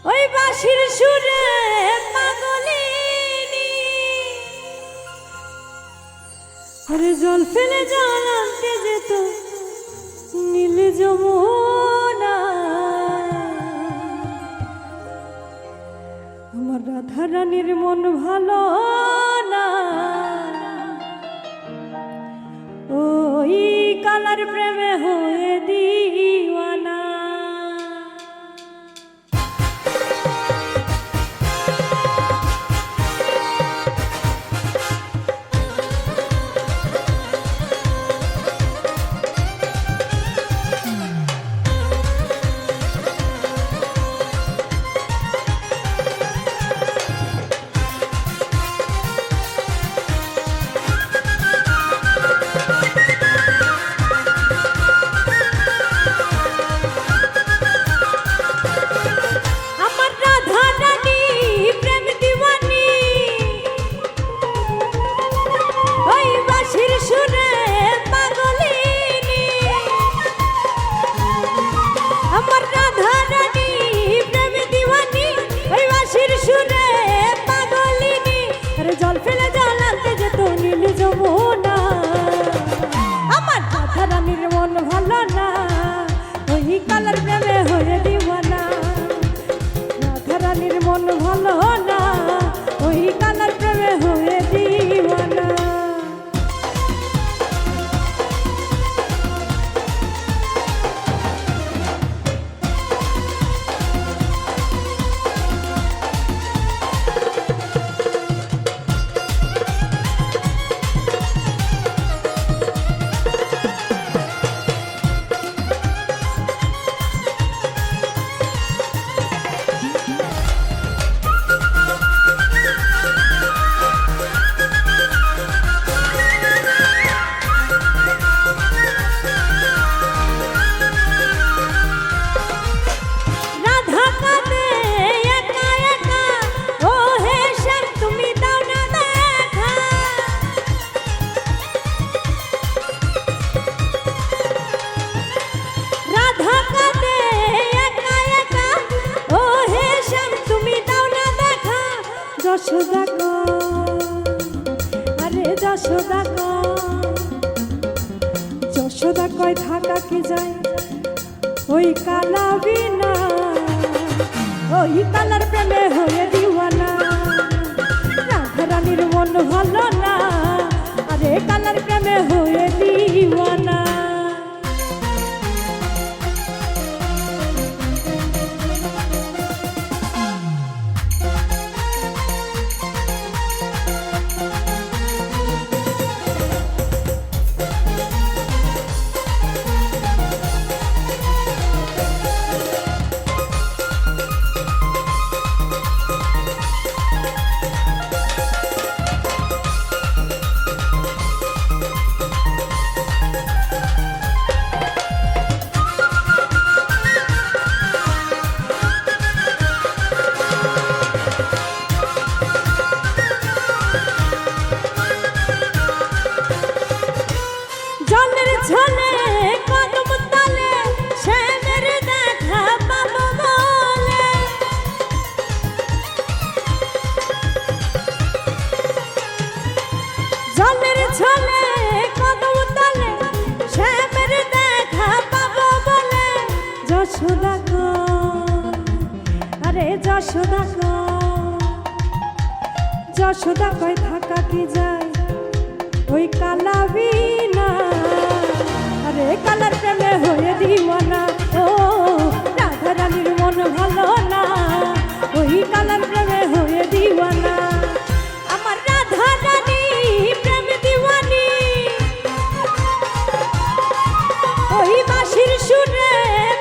ওই বাঁশির সুরে পাগলিনী আরে জল ফেলে জল আনতে যেত নীল যমুনা আমার রাধা রানীর মন ভালো না ওই কালার প্রেমে হয়ে দিওয়ানা যশোদা কয় থাকা কি যায় ওই কালা বিনা, ওই কালার প্রেমে হয়ে দিওয়ানা। রাধা রানীর মন ভালো না, আরে কালার প্রেমে হয়ে দিওয়ানা। ঝলে কদম তলে শ্যামের দেখা পাবো বলে, জলের ঝলে কদম তলে শ্যামের দেখা পাবো বলে। যশোদা কয়, আরে যশোদা কয়, যশোদা কয় থাকা কি যায় ওই কালা বিনা, আরে কালার প্রেমে হয়ে দিওয়ানা। ও রাধা রানীর মন ভালো না, ওই কালার প্রেমে হয়ে দিওয়ানা। আমার রাধা রানী প্রেম দিওয়ানি, ওই বাঁশির সুরে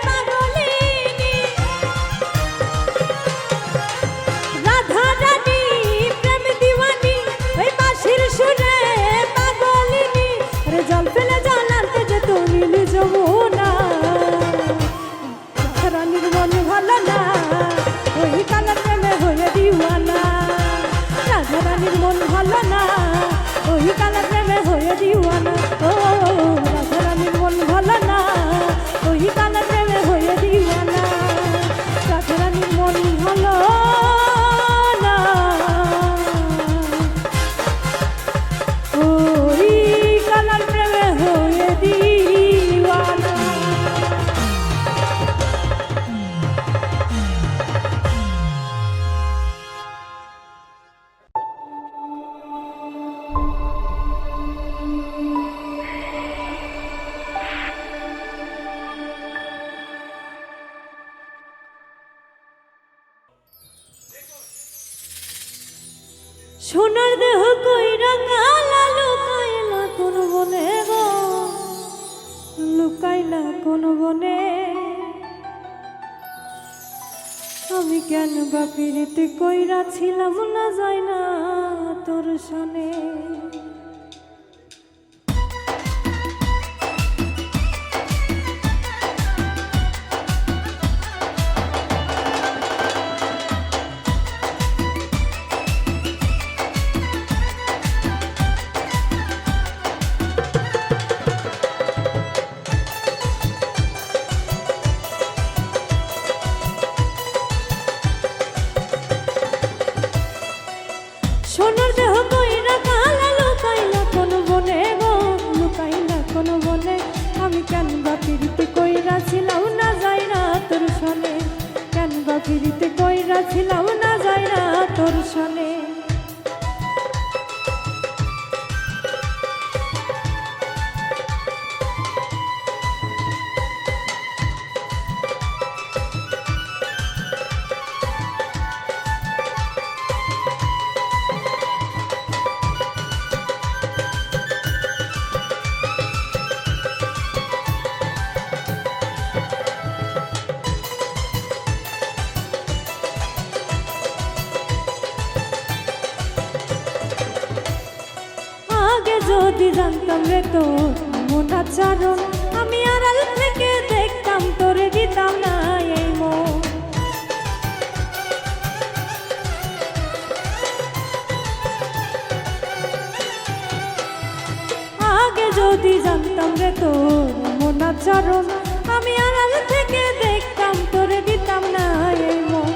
পাগলিনী। রাধা রানী প্রেম দিওয়ানি, ওই বাঁশির সুরে পাগলিনী। আরে জল ফেলে জল আনতে যেত নীল যমুনা। রাধা রানীর মন ভালো না, ওই কালার প্রেমে হয়ে দিওয়ানা। রাধা রানীর মন ভালো না, ওই কালার প্রেমে হয়ে দিওয়ানা। ও রাধা রানীর মন ভালো না, ওই কালার প্রেমে হয়ে দিওয়ানা। রাধা রানীর মন ভালো না, ওই কালার প্রেমে হয়ে দিওয়ানা। সোনার দেহ কইরা কালা লুকাইলা কোন বনে গো, লুকাইলা কোন বনে। আমি কেন বা পিরিতে কইরা ছিলাম না যাই না তোর সনে। সোনার দেহ কইরা কালা লুকাইলা কোন বনে গো, লুকাইলা কোন বনে। আমি কেন বা পিরিতে কইরা ছিলাম না যাই না তোর সনে, কেন বা পিরিতে কইরা ছিলাম না যাই না তোর সনে। যদি জানতাম রে তোর মন আচরণ, আমি আড়াল থেকে দেখতাম তোরে দিতাম না এই মন। আগে যদি জানতাম রে তোর মন আচরণ, আমি আড়াল থেকে দেখতাম তোরে দিতাম না এই মন।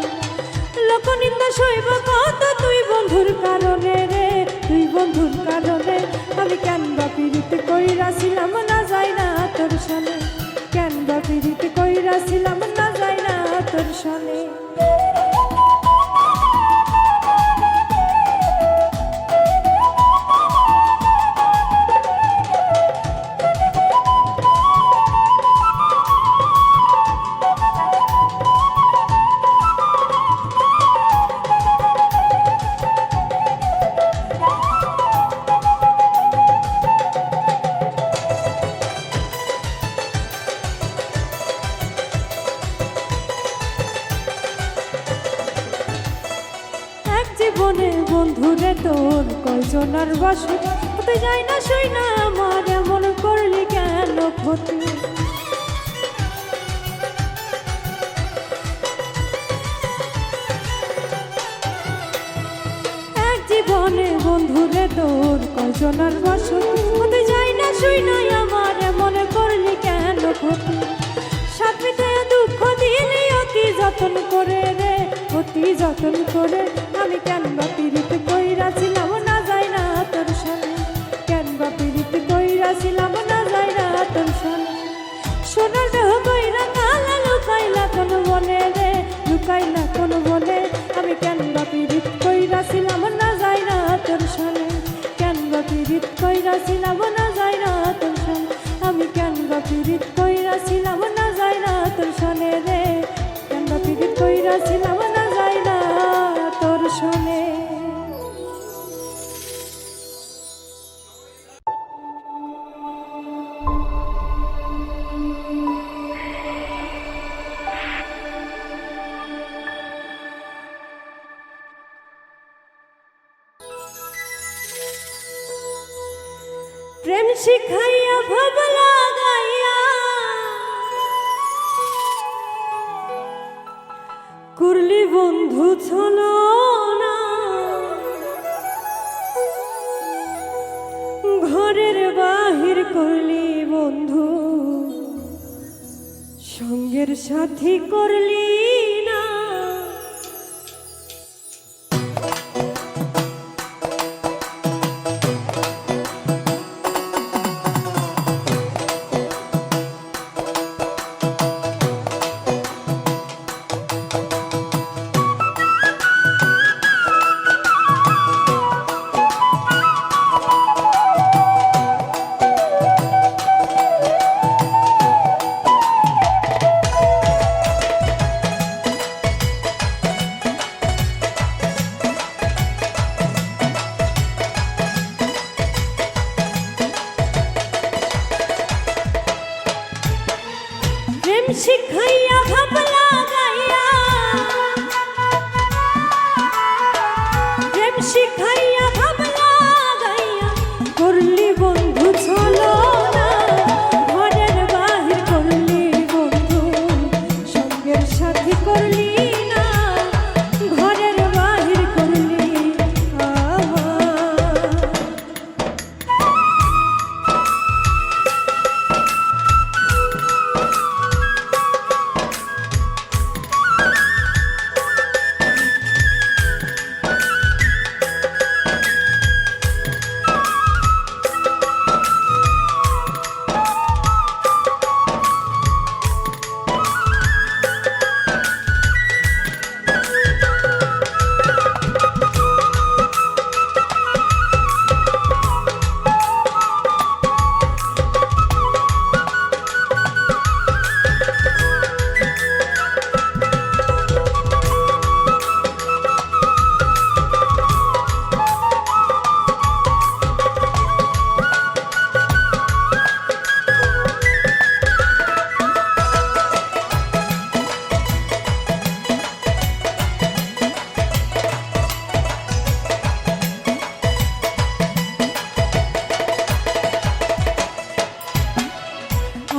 লোকনিন্দা সইব কত তুই বন্ধুর কারণে রে, তুই বন্ধুর কারণে। আমি কেন বা পিরিতে কইরা ছিলাম না যাই না তোর সালে। জীবনে বন্ধুরে তোর কয়জনার বাসু হতে যায় না সই না আমার এমন করলি কেন ক্ষতি। এক জীবনে বন্ধুরে তোর কয়জনার বাসু হতে যায় না সই না আমার এমন করলি কেন ক্ষতি। সাথে দুঃখ দিলি অতি যতন করে রে অতি যতন করে আমি কেন বা পীড়িত কইরাছিলাম না যায় না তোর সালে। কেন বা পীড়িত কইরাছিলাম না যায় না তোর সালে। সোনার দেহ কইরা কালা লুকাইলা কোন বনে রে লুকাইলা কোন বনে আমি কেন বা পীড়িত কইরাছিলাম না যায় না তোর সালে। কেন বা পীড়িত কইরাছিলাম না যায় না তোর সালে। আমি কেন বা পীড়িত কইরাছিলাম না যায় না তোর সালে রে। কেন বা পীড়িত কইরাছিলাম না যায় না তোর সালে। প্রেম শিখাইয়া ভাব লাগাইয়া করলি বন্ধু ছলো না। ঘরের বাহির করলি বন্ধু সঙ্গের সাথী করলি না। প্রেম শিখাইয়া ভাব লাগাইয়া প্রেম শিখাইয়া ভাব লাগাইয়া করলি বন্ধু ছলো না। ঘরের বাহির করলি বন্ধু সঙ্গের সাথী করলি না। ঘরের বাহির করলি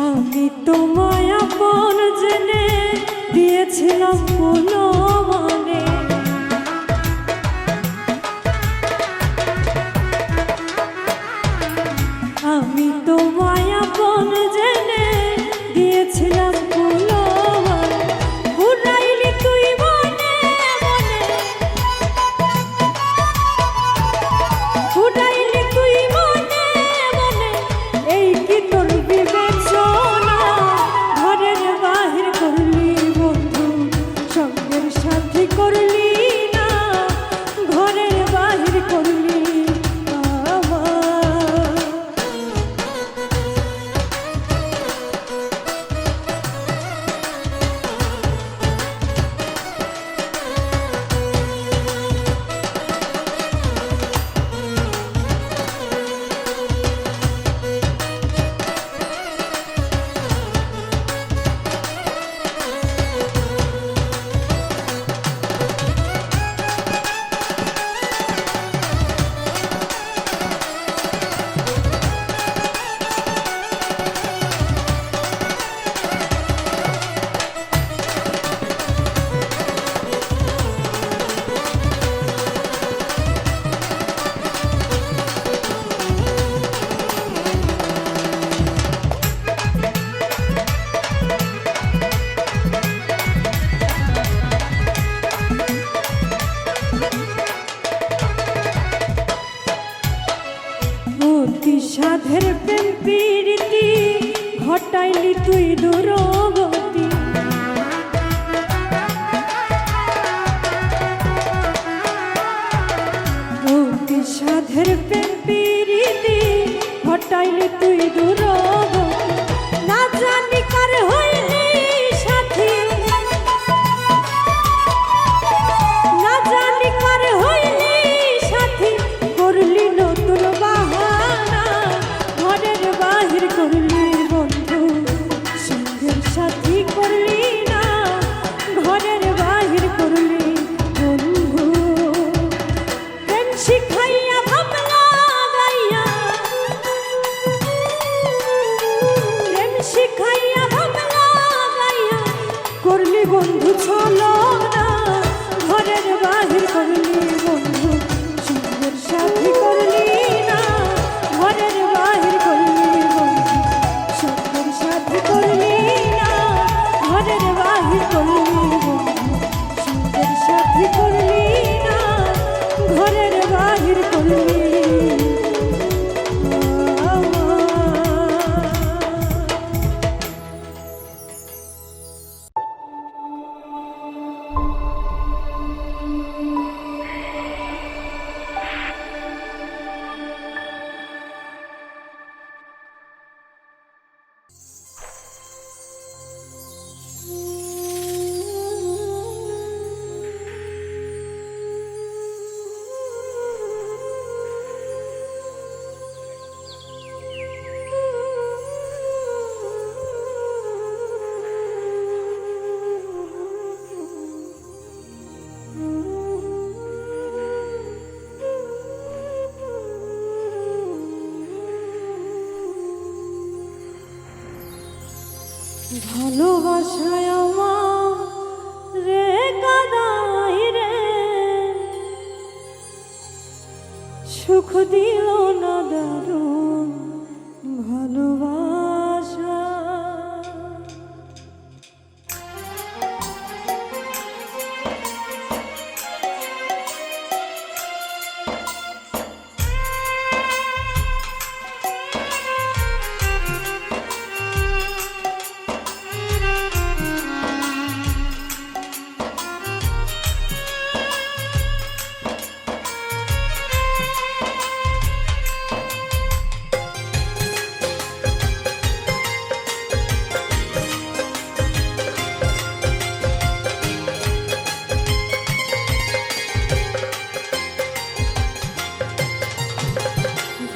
আমি তোমায় আপন জেনে দিয়েছিলাম কোনো মানে। আমি তোমায় আপন জেনে দিয়েছিলাম কোনো মানে। ঘুরাইলি তুই মনে মনে ঘুরাইলি তুই মনে মনে এই কি তোর বিবেচনা। ঘরের বাহির করলি বন্ধু ঘটাইলি তুই দুরগতি। অতি সাধের প্রেম প্রীতি ঘটাইলি তুই দুরগতি। না জানি কার হইলি সাথী, না জানি কার হইলি সাথী, করলি নতুন বাহানা, ঘরের বাহির করলি বন্ধু, সঙ্গের সাথী করলি না, ঘরের বাহির করলি বন্ধু। প্রেম শিখাইয়া ভাবলা গাইয়া, প্রেম শিখাইয়া ভাবলা গাইয়া, করলি বন্ধু চলো না, ঘরের বাহির করলি বন্ধু, সঙ্গের সাথী করলি না, ঘরের বাহির করলি বন্ধু, সঙ্গের সাথী করলি না, ঘরের বাহির করলি বন্ধু, সঙ্গের সাথী করলি না, ঘরের বাহির করলি। ভালোবাসায় আমার রে কাদাই রে, সুখ দিল না দারুণ ভালোবাসা।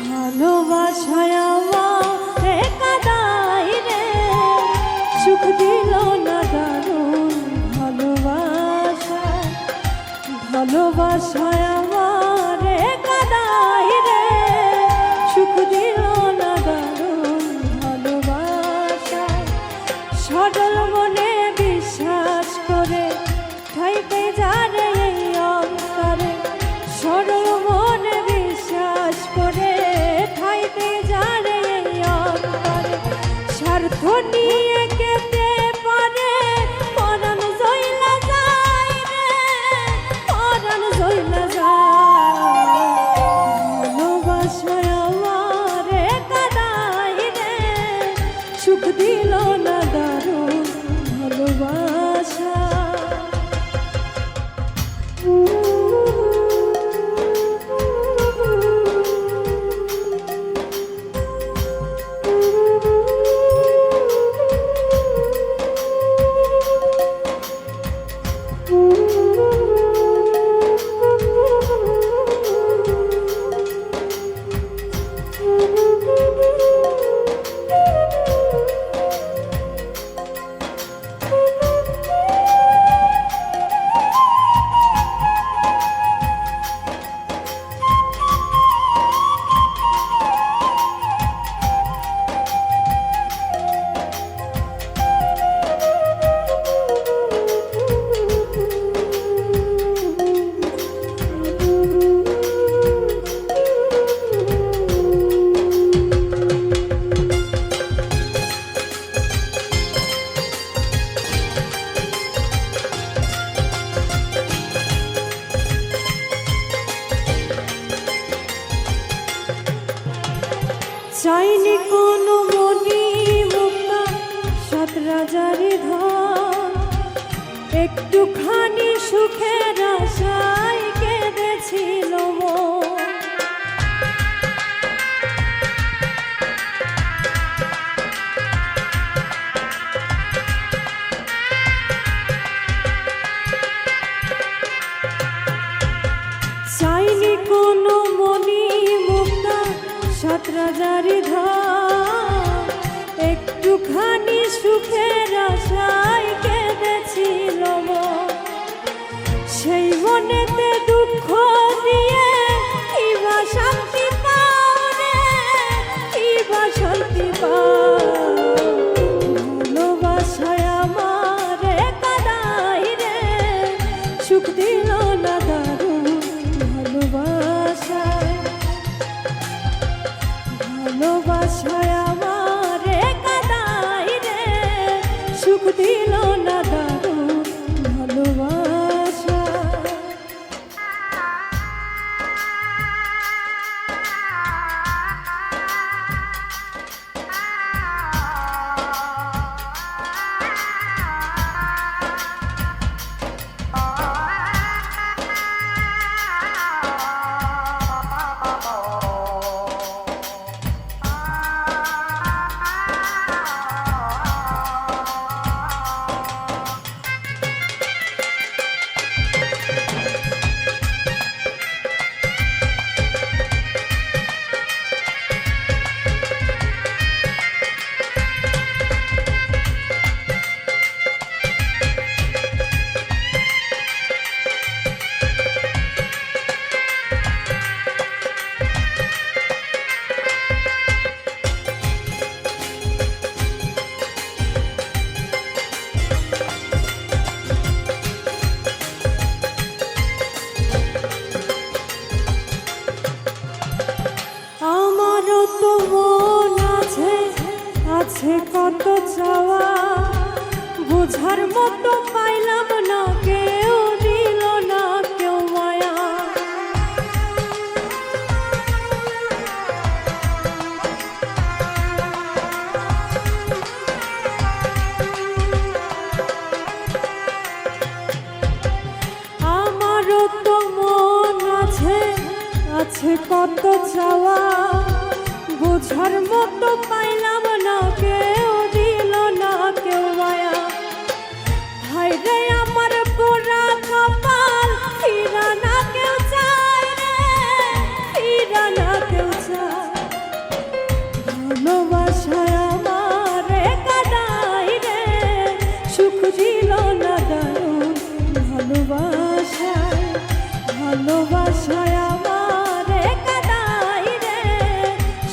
ভালোবাসায় আমার কাদাই রে, সুখ দিল না দারুণ ভালোবাসা। ভালোবাসায় আমার কাদাই রে, সুখ দিল না দারুণ ভালোবাসা। সরল মনে বিশ্বাস করে ঠাইতে যারে এই অন্তরে, সরল মনে বিশ্বাস করে ঠাইতে যারে এই অন্তরে, স্বার্থ নিয়ে কেটে পারে পরাণ জইলা যায় রে, পরাণ জইলা যায়। ভালোবাসায় আমার কাদাই রে, সুখ দিল না দারুণ ভালোবাসা। একটুখানি সুখের আশায় কেঁদেছিল মন। চাইনি কোনো মনি মুক্তা সাত রাজারি ধন, একটুখানি সুখের আশায় কেঁদেছিল মন। সেই মনেতে দুঃখ দিয়ে কিবা শান্তি পাও রে, কিবা শান্তি পাও। ভালোবাসায় আমারে কাদাই রে, সুখ দিল না দারুণ ভালোবাসায়। ভালোবাসায় আমারে কাদাই রে, সুখ দিল না দারুণ ভালোবাসা। আছে কত চাওয়া, বোঝার মতো পাইলাম না, কেউ দিল না কেউ মায়া। আমারও তো মন আছে, আছে কত চাওয়া, বোঝার মতো পাইলাম না, কেউ দিল না কেউ মায়া। হায় রে আমার পোড়া কপাল, ফিরা না কেউ চায় রে, ফিরা না কেউ চায়। ভালোবাসায় আমারে কাদাই রে, সুখ দিল না দারুণ ভালোবাসায়। ভালোবাসায় আমারে কাদাই রে,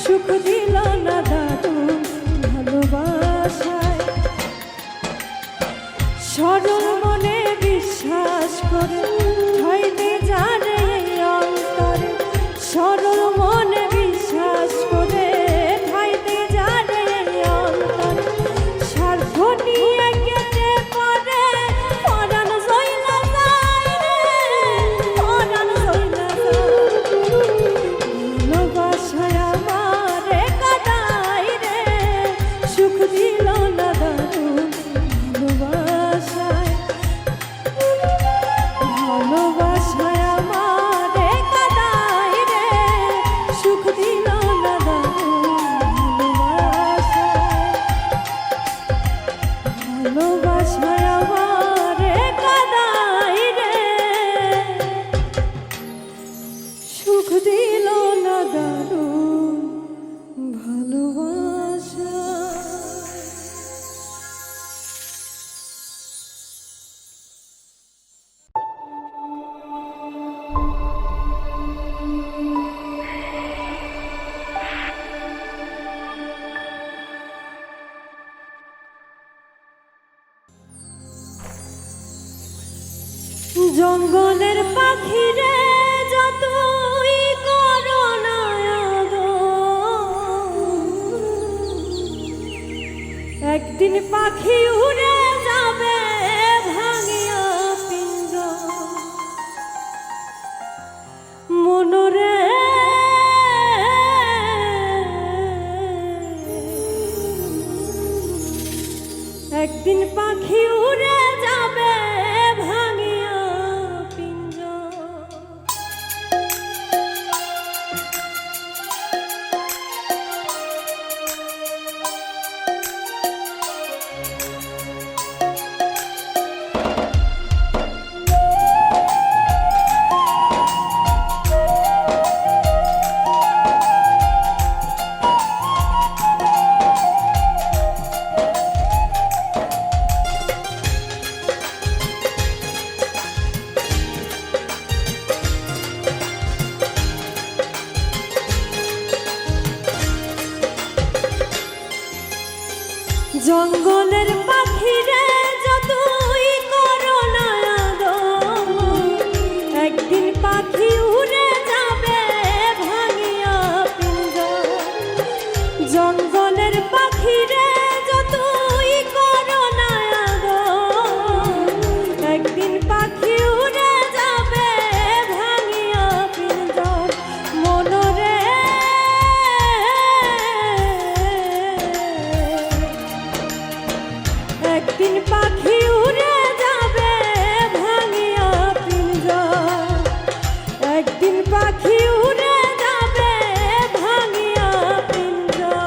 সুখ দিল না দারুণ ভালোবাসায়। সরল মনে বিশ্বাস করে হয়নি জানে অন্তরে, সরল মনে বিশ্বাস করে হয়নি জানে অন্তরে। স্বার্থ নিয়ে কেটে পড়ে পরাণ জইলা যায় রে, পরাণ জইলা যায়। ভালোবাসায় আমারে কাদাই রে, সুখ দিল না দারুণ ভালোবাসায়। ভালোবাসায় আমারে কাদাই রে, সুখ দিল না দারুণ ভালোবাসায়। ভালোবাসায় আমারে কাদাই রে, সুখ দিল না দারুণ ভালোবাসা। জঙ্গলের পাখি রে যতই করো না একদিন পাখি উড়ে যাবে ভাঙিয়া পিঞ্জ। মনরে একদিন পাখি উড়ে যাবে জঙ্গলের পাখিরে যতই করো না আদর, একদিন পাখি উড়ে যাবে ভাঙিয়া পিঞ্জর। জঙ্গলের পাখিরে যতই করো না আদর, একদিন পাখি উড়ে যাবে ভাঙিয়া পিঞ্জর। মনরে একদিন পাখি উড়ে যাবে ভাঙিয়া পিঞ্জর, একদিন পাখি উড়ে যাবে ভাঙিয়া পিঞ্জর।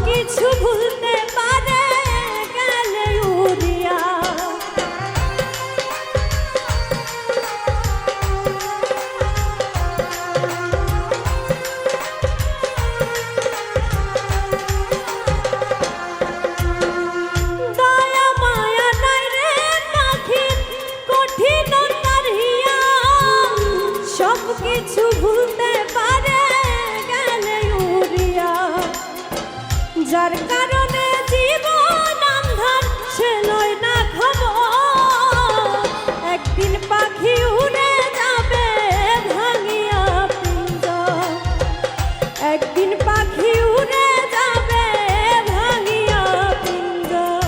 কিছু ভুলতে পারে গেলে উড়িয়া, দয়া মায়া নাই রে পাখি কঠিন তারিয়া, সব কিছু ভুলতে পারে গেলে উড়িয়া। যার কারণে জীবন আন্ধার সে লয় না খবর, একদিন পাখি উড়ে যাবে ভাঙিয়া পিঞ্জর, একদিন পাখি উড়ে যাবে ভাঙিয়া পিঞ্জর।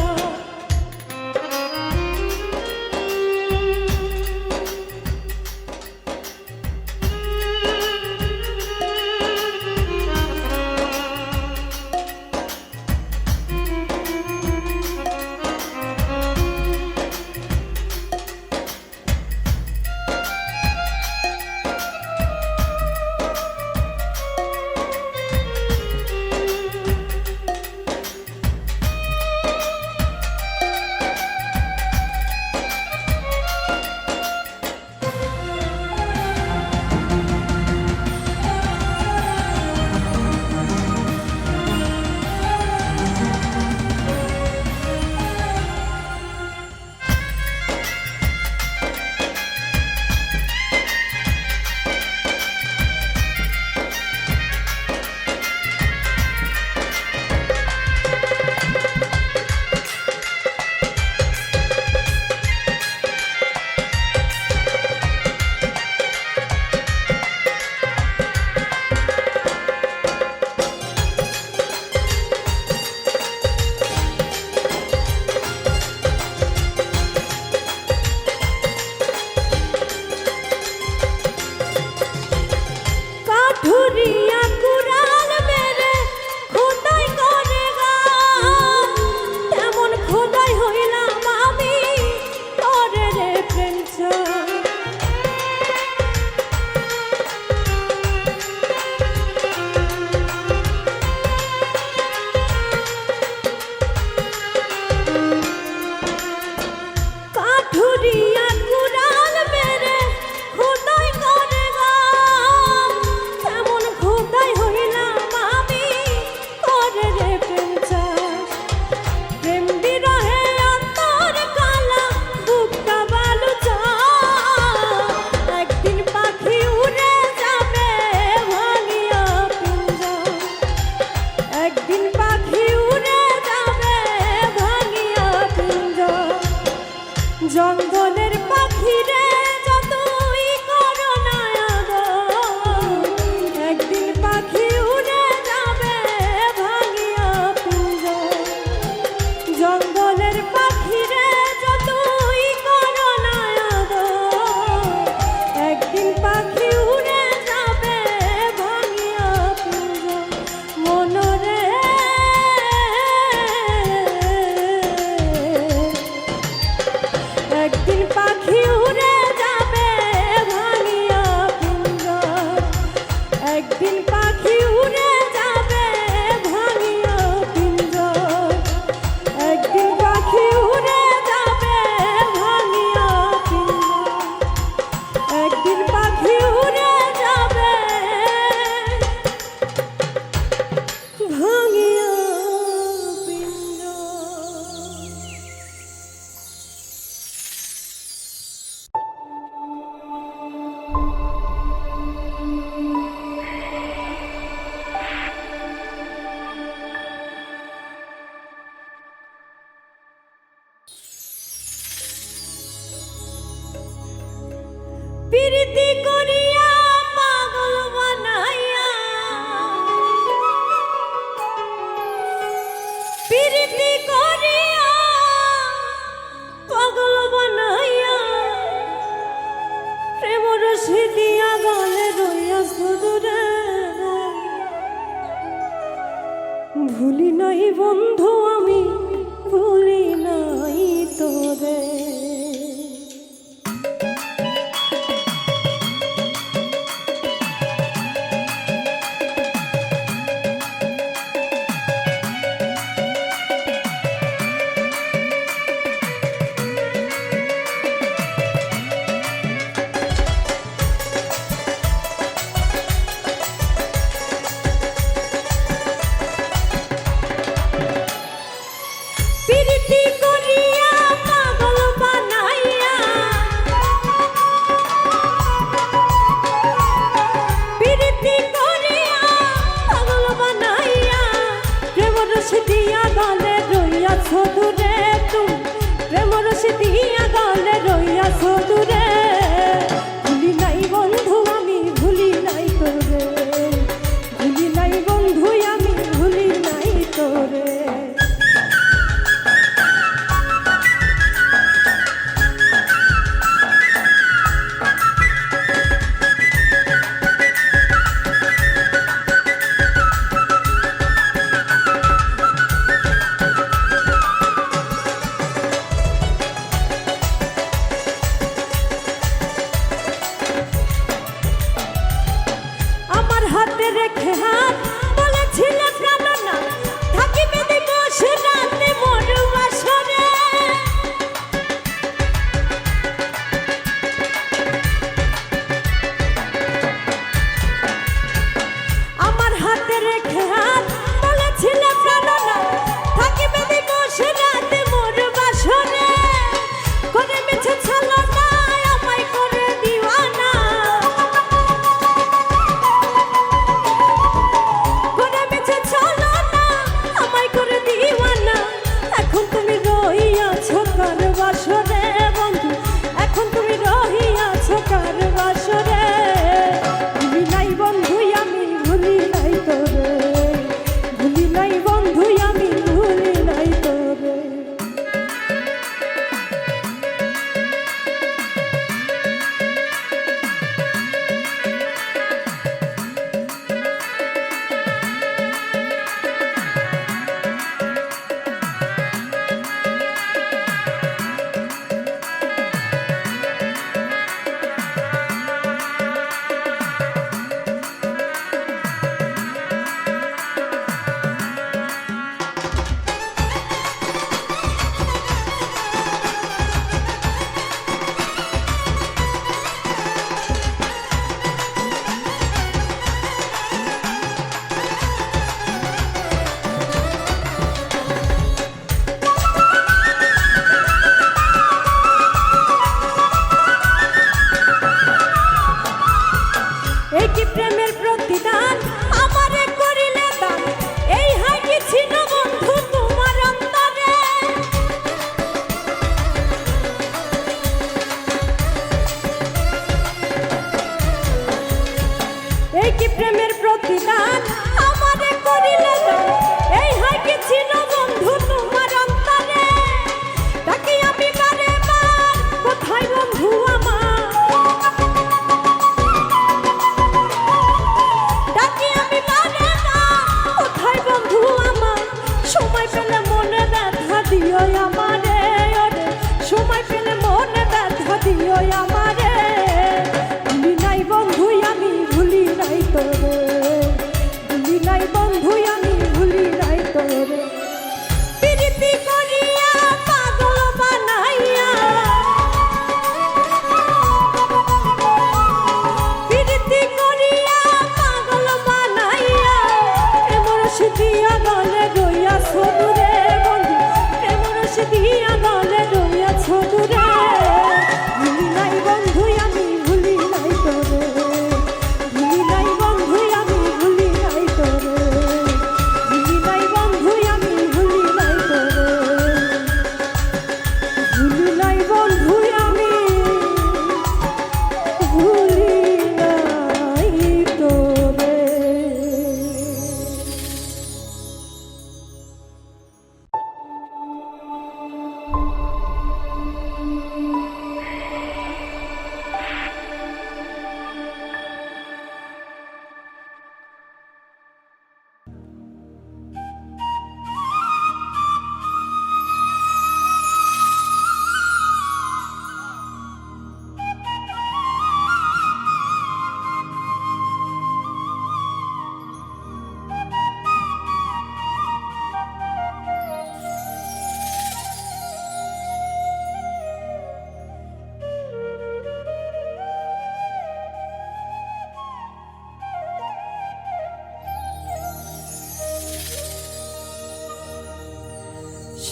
কাঠুরিয়া কুড়াল মেরে খোদাই করে গান, তেমন খোদাই হইলাম আমি তোরে রে প্রেমচাঁদ। কাঠুরিয়া কুড়াল মেরে খোদাই করে গান, তেমন খোদাই হইলাম আমি তোরে রে প্রেমচাঁদ। প্রেম বিরহে অন্তর কালা বুকটা বালু চাঁদ, একদিন পাখি উড়ে যাবে ভাঙিয়া পিঞ্জর, একদিন পাখি উড়ে যাবে ভাঙিয়া পিঞ্জর। জঙ্গলের পাখিরে যতই করো না আদর, একদিন পাখি উড়ে যাবে ভাঙিয়া পিঞ্জর। জঙ্গলের পাখিরে যতই প্রীতি করিয়া পাগল বানাইয়া, প্রীতি করিয়া পাগল বানাইয়া, প্রেম রসি দিয়া গলে রইয়া সুদূরে। ভুলি নাই বন্ধু আমি, ভুলি নাই তোরে। প্রীতি করিয়া পাগল বানাইয়া, প্রীতি করিয়া পাগল বানাইয়া, প্রেম রসি দিয়া গলে রইয়াছ দূরে। তুমি প্রেম রসি দিয়া গলে রইয়াছ দূরে। ভুলি নাই বন্ধু আমি, ভুলি নাই তোরে। ভুলি নাই বন্ধু আমি, ভুলি নাই তোরে।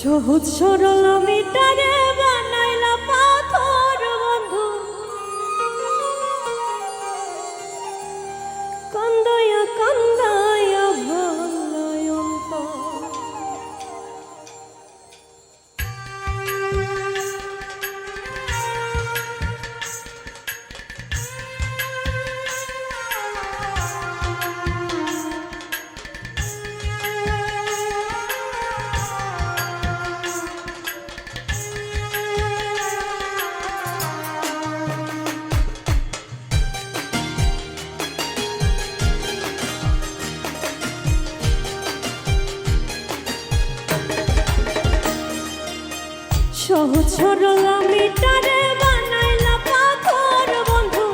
সহজ সরল মিটারে বানাইলা পাথর বন্ধু, কান্দায়া কান্দায়া ভাঙায় অন্তর। সহজ সরল মিটারে বানাইলা পাথর বন্ধু,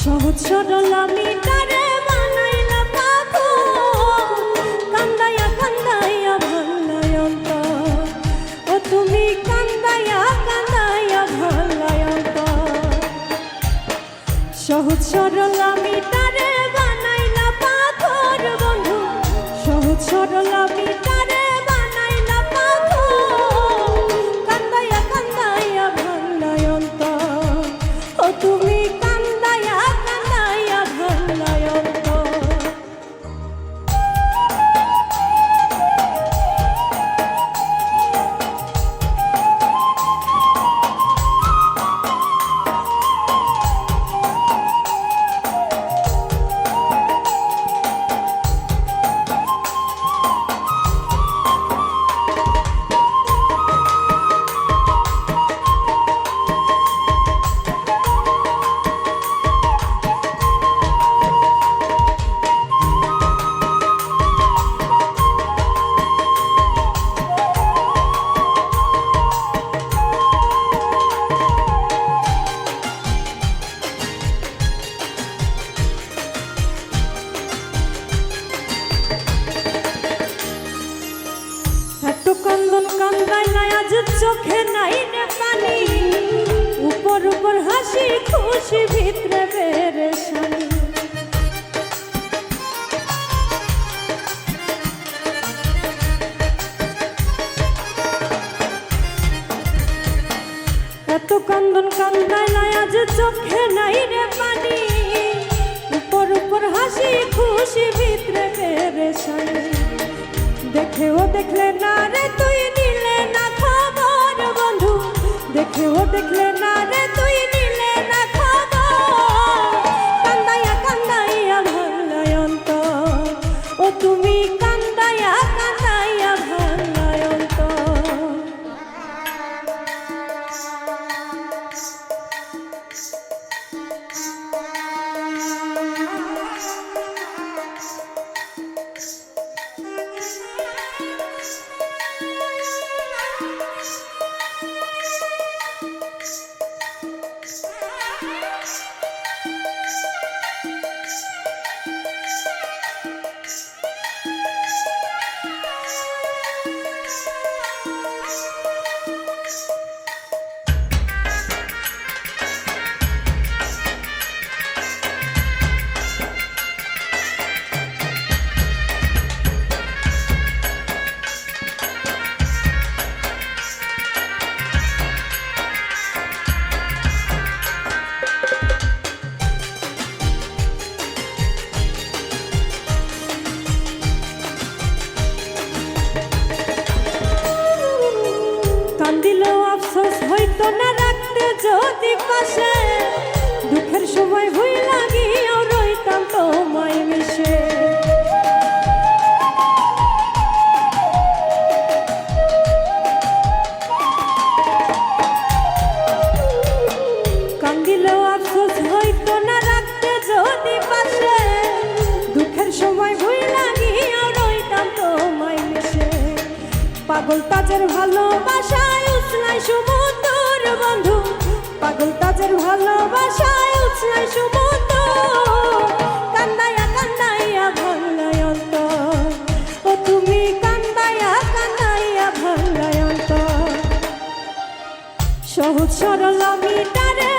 সহজ সরল মিটারে বানাইলা পাথর, কান্দায়া কান্দায়া ভাঙায় অন্তর। ও তুমি কান্দায়া কান্দায়া ভাঙায় অন্তর। সহজ সরল মিটারে বানাইলা পাথর বন্ধু, সহজ সরল মিটারে তুমি কান্দায়া কান্দায়া ভাঙায় অন্তর। কান্দন কান্দাই নাই আজ চোখে নাই রে পানি, উপর উপর হাসি খুশি ভিতরে পেরেশানি। এত কান্দন কান্দাই নাই আজ চোখে নাই রে পানি, উপর উপর হাসি খুশি ভিতরে পেরেশানি। দেখেও দেখলে না রে তুই নিলে না খবর বন্ধু, দেখেও দেখলে না রে তুই নিলে না খবর, কান্দায়া কান্দায়া ভাঙায় অন্তর। ও তুমি কান্দায়া কান্দায়া ভাঙায় অন্তর। কান্দিলেও আফসোস হইতো না রাখতে যদি পাশে, দুঃখের সময় ভুই লাগিয়েও রইতাম তোমায় মিশে। কান্দিলেও আফসোস হইতো না রাখতে যদি পাশে, দুঃখের সময় ভুই লাগিয়েও রইতাম তোমায় মিশে। পাগল তাজের ভালোবাসায় উছলাই সমুদ্র বন্ধু, পাগল তাজের ভালোবাসায় উছলাই সমুদ্র, কান্দায়া কান্দায়া ভাঙায় অন্তর। ও তুমি কান্দায়া কান্দায়া ভাঙায় অন্তর। সহজ সরল মিটারে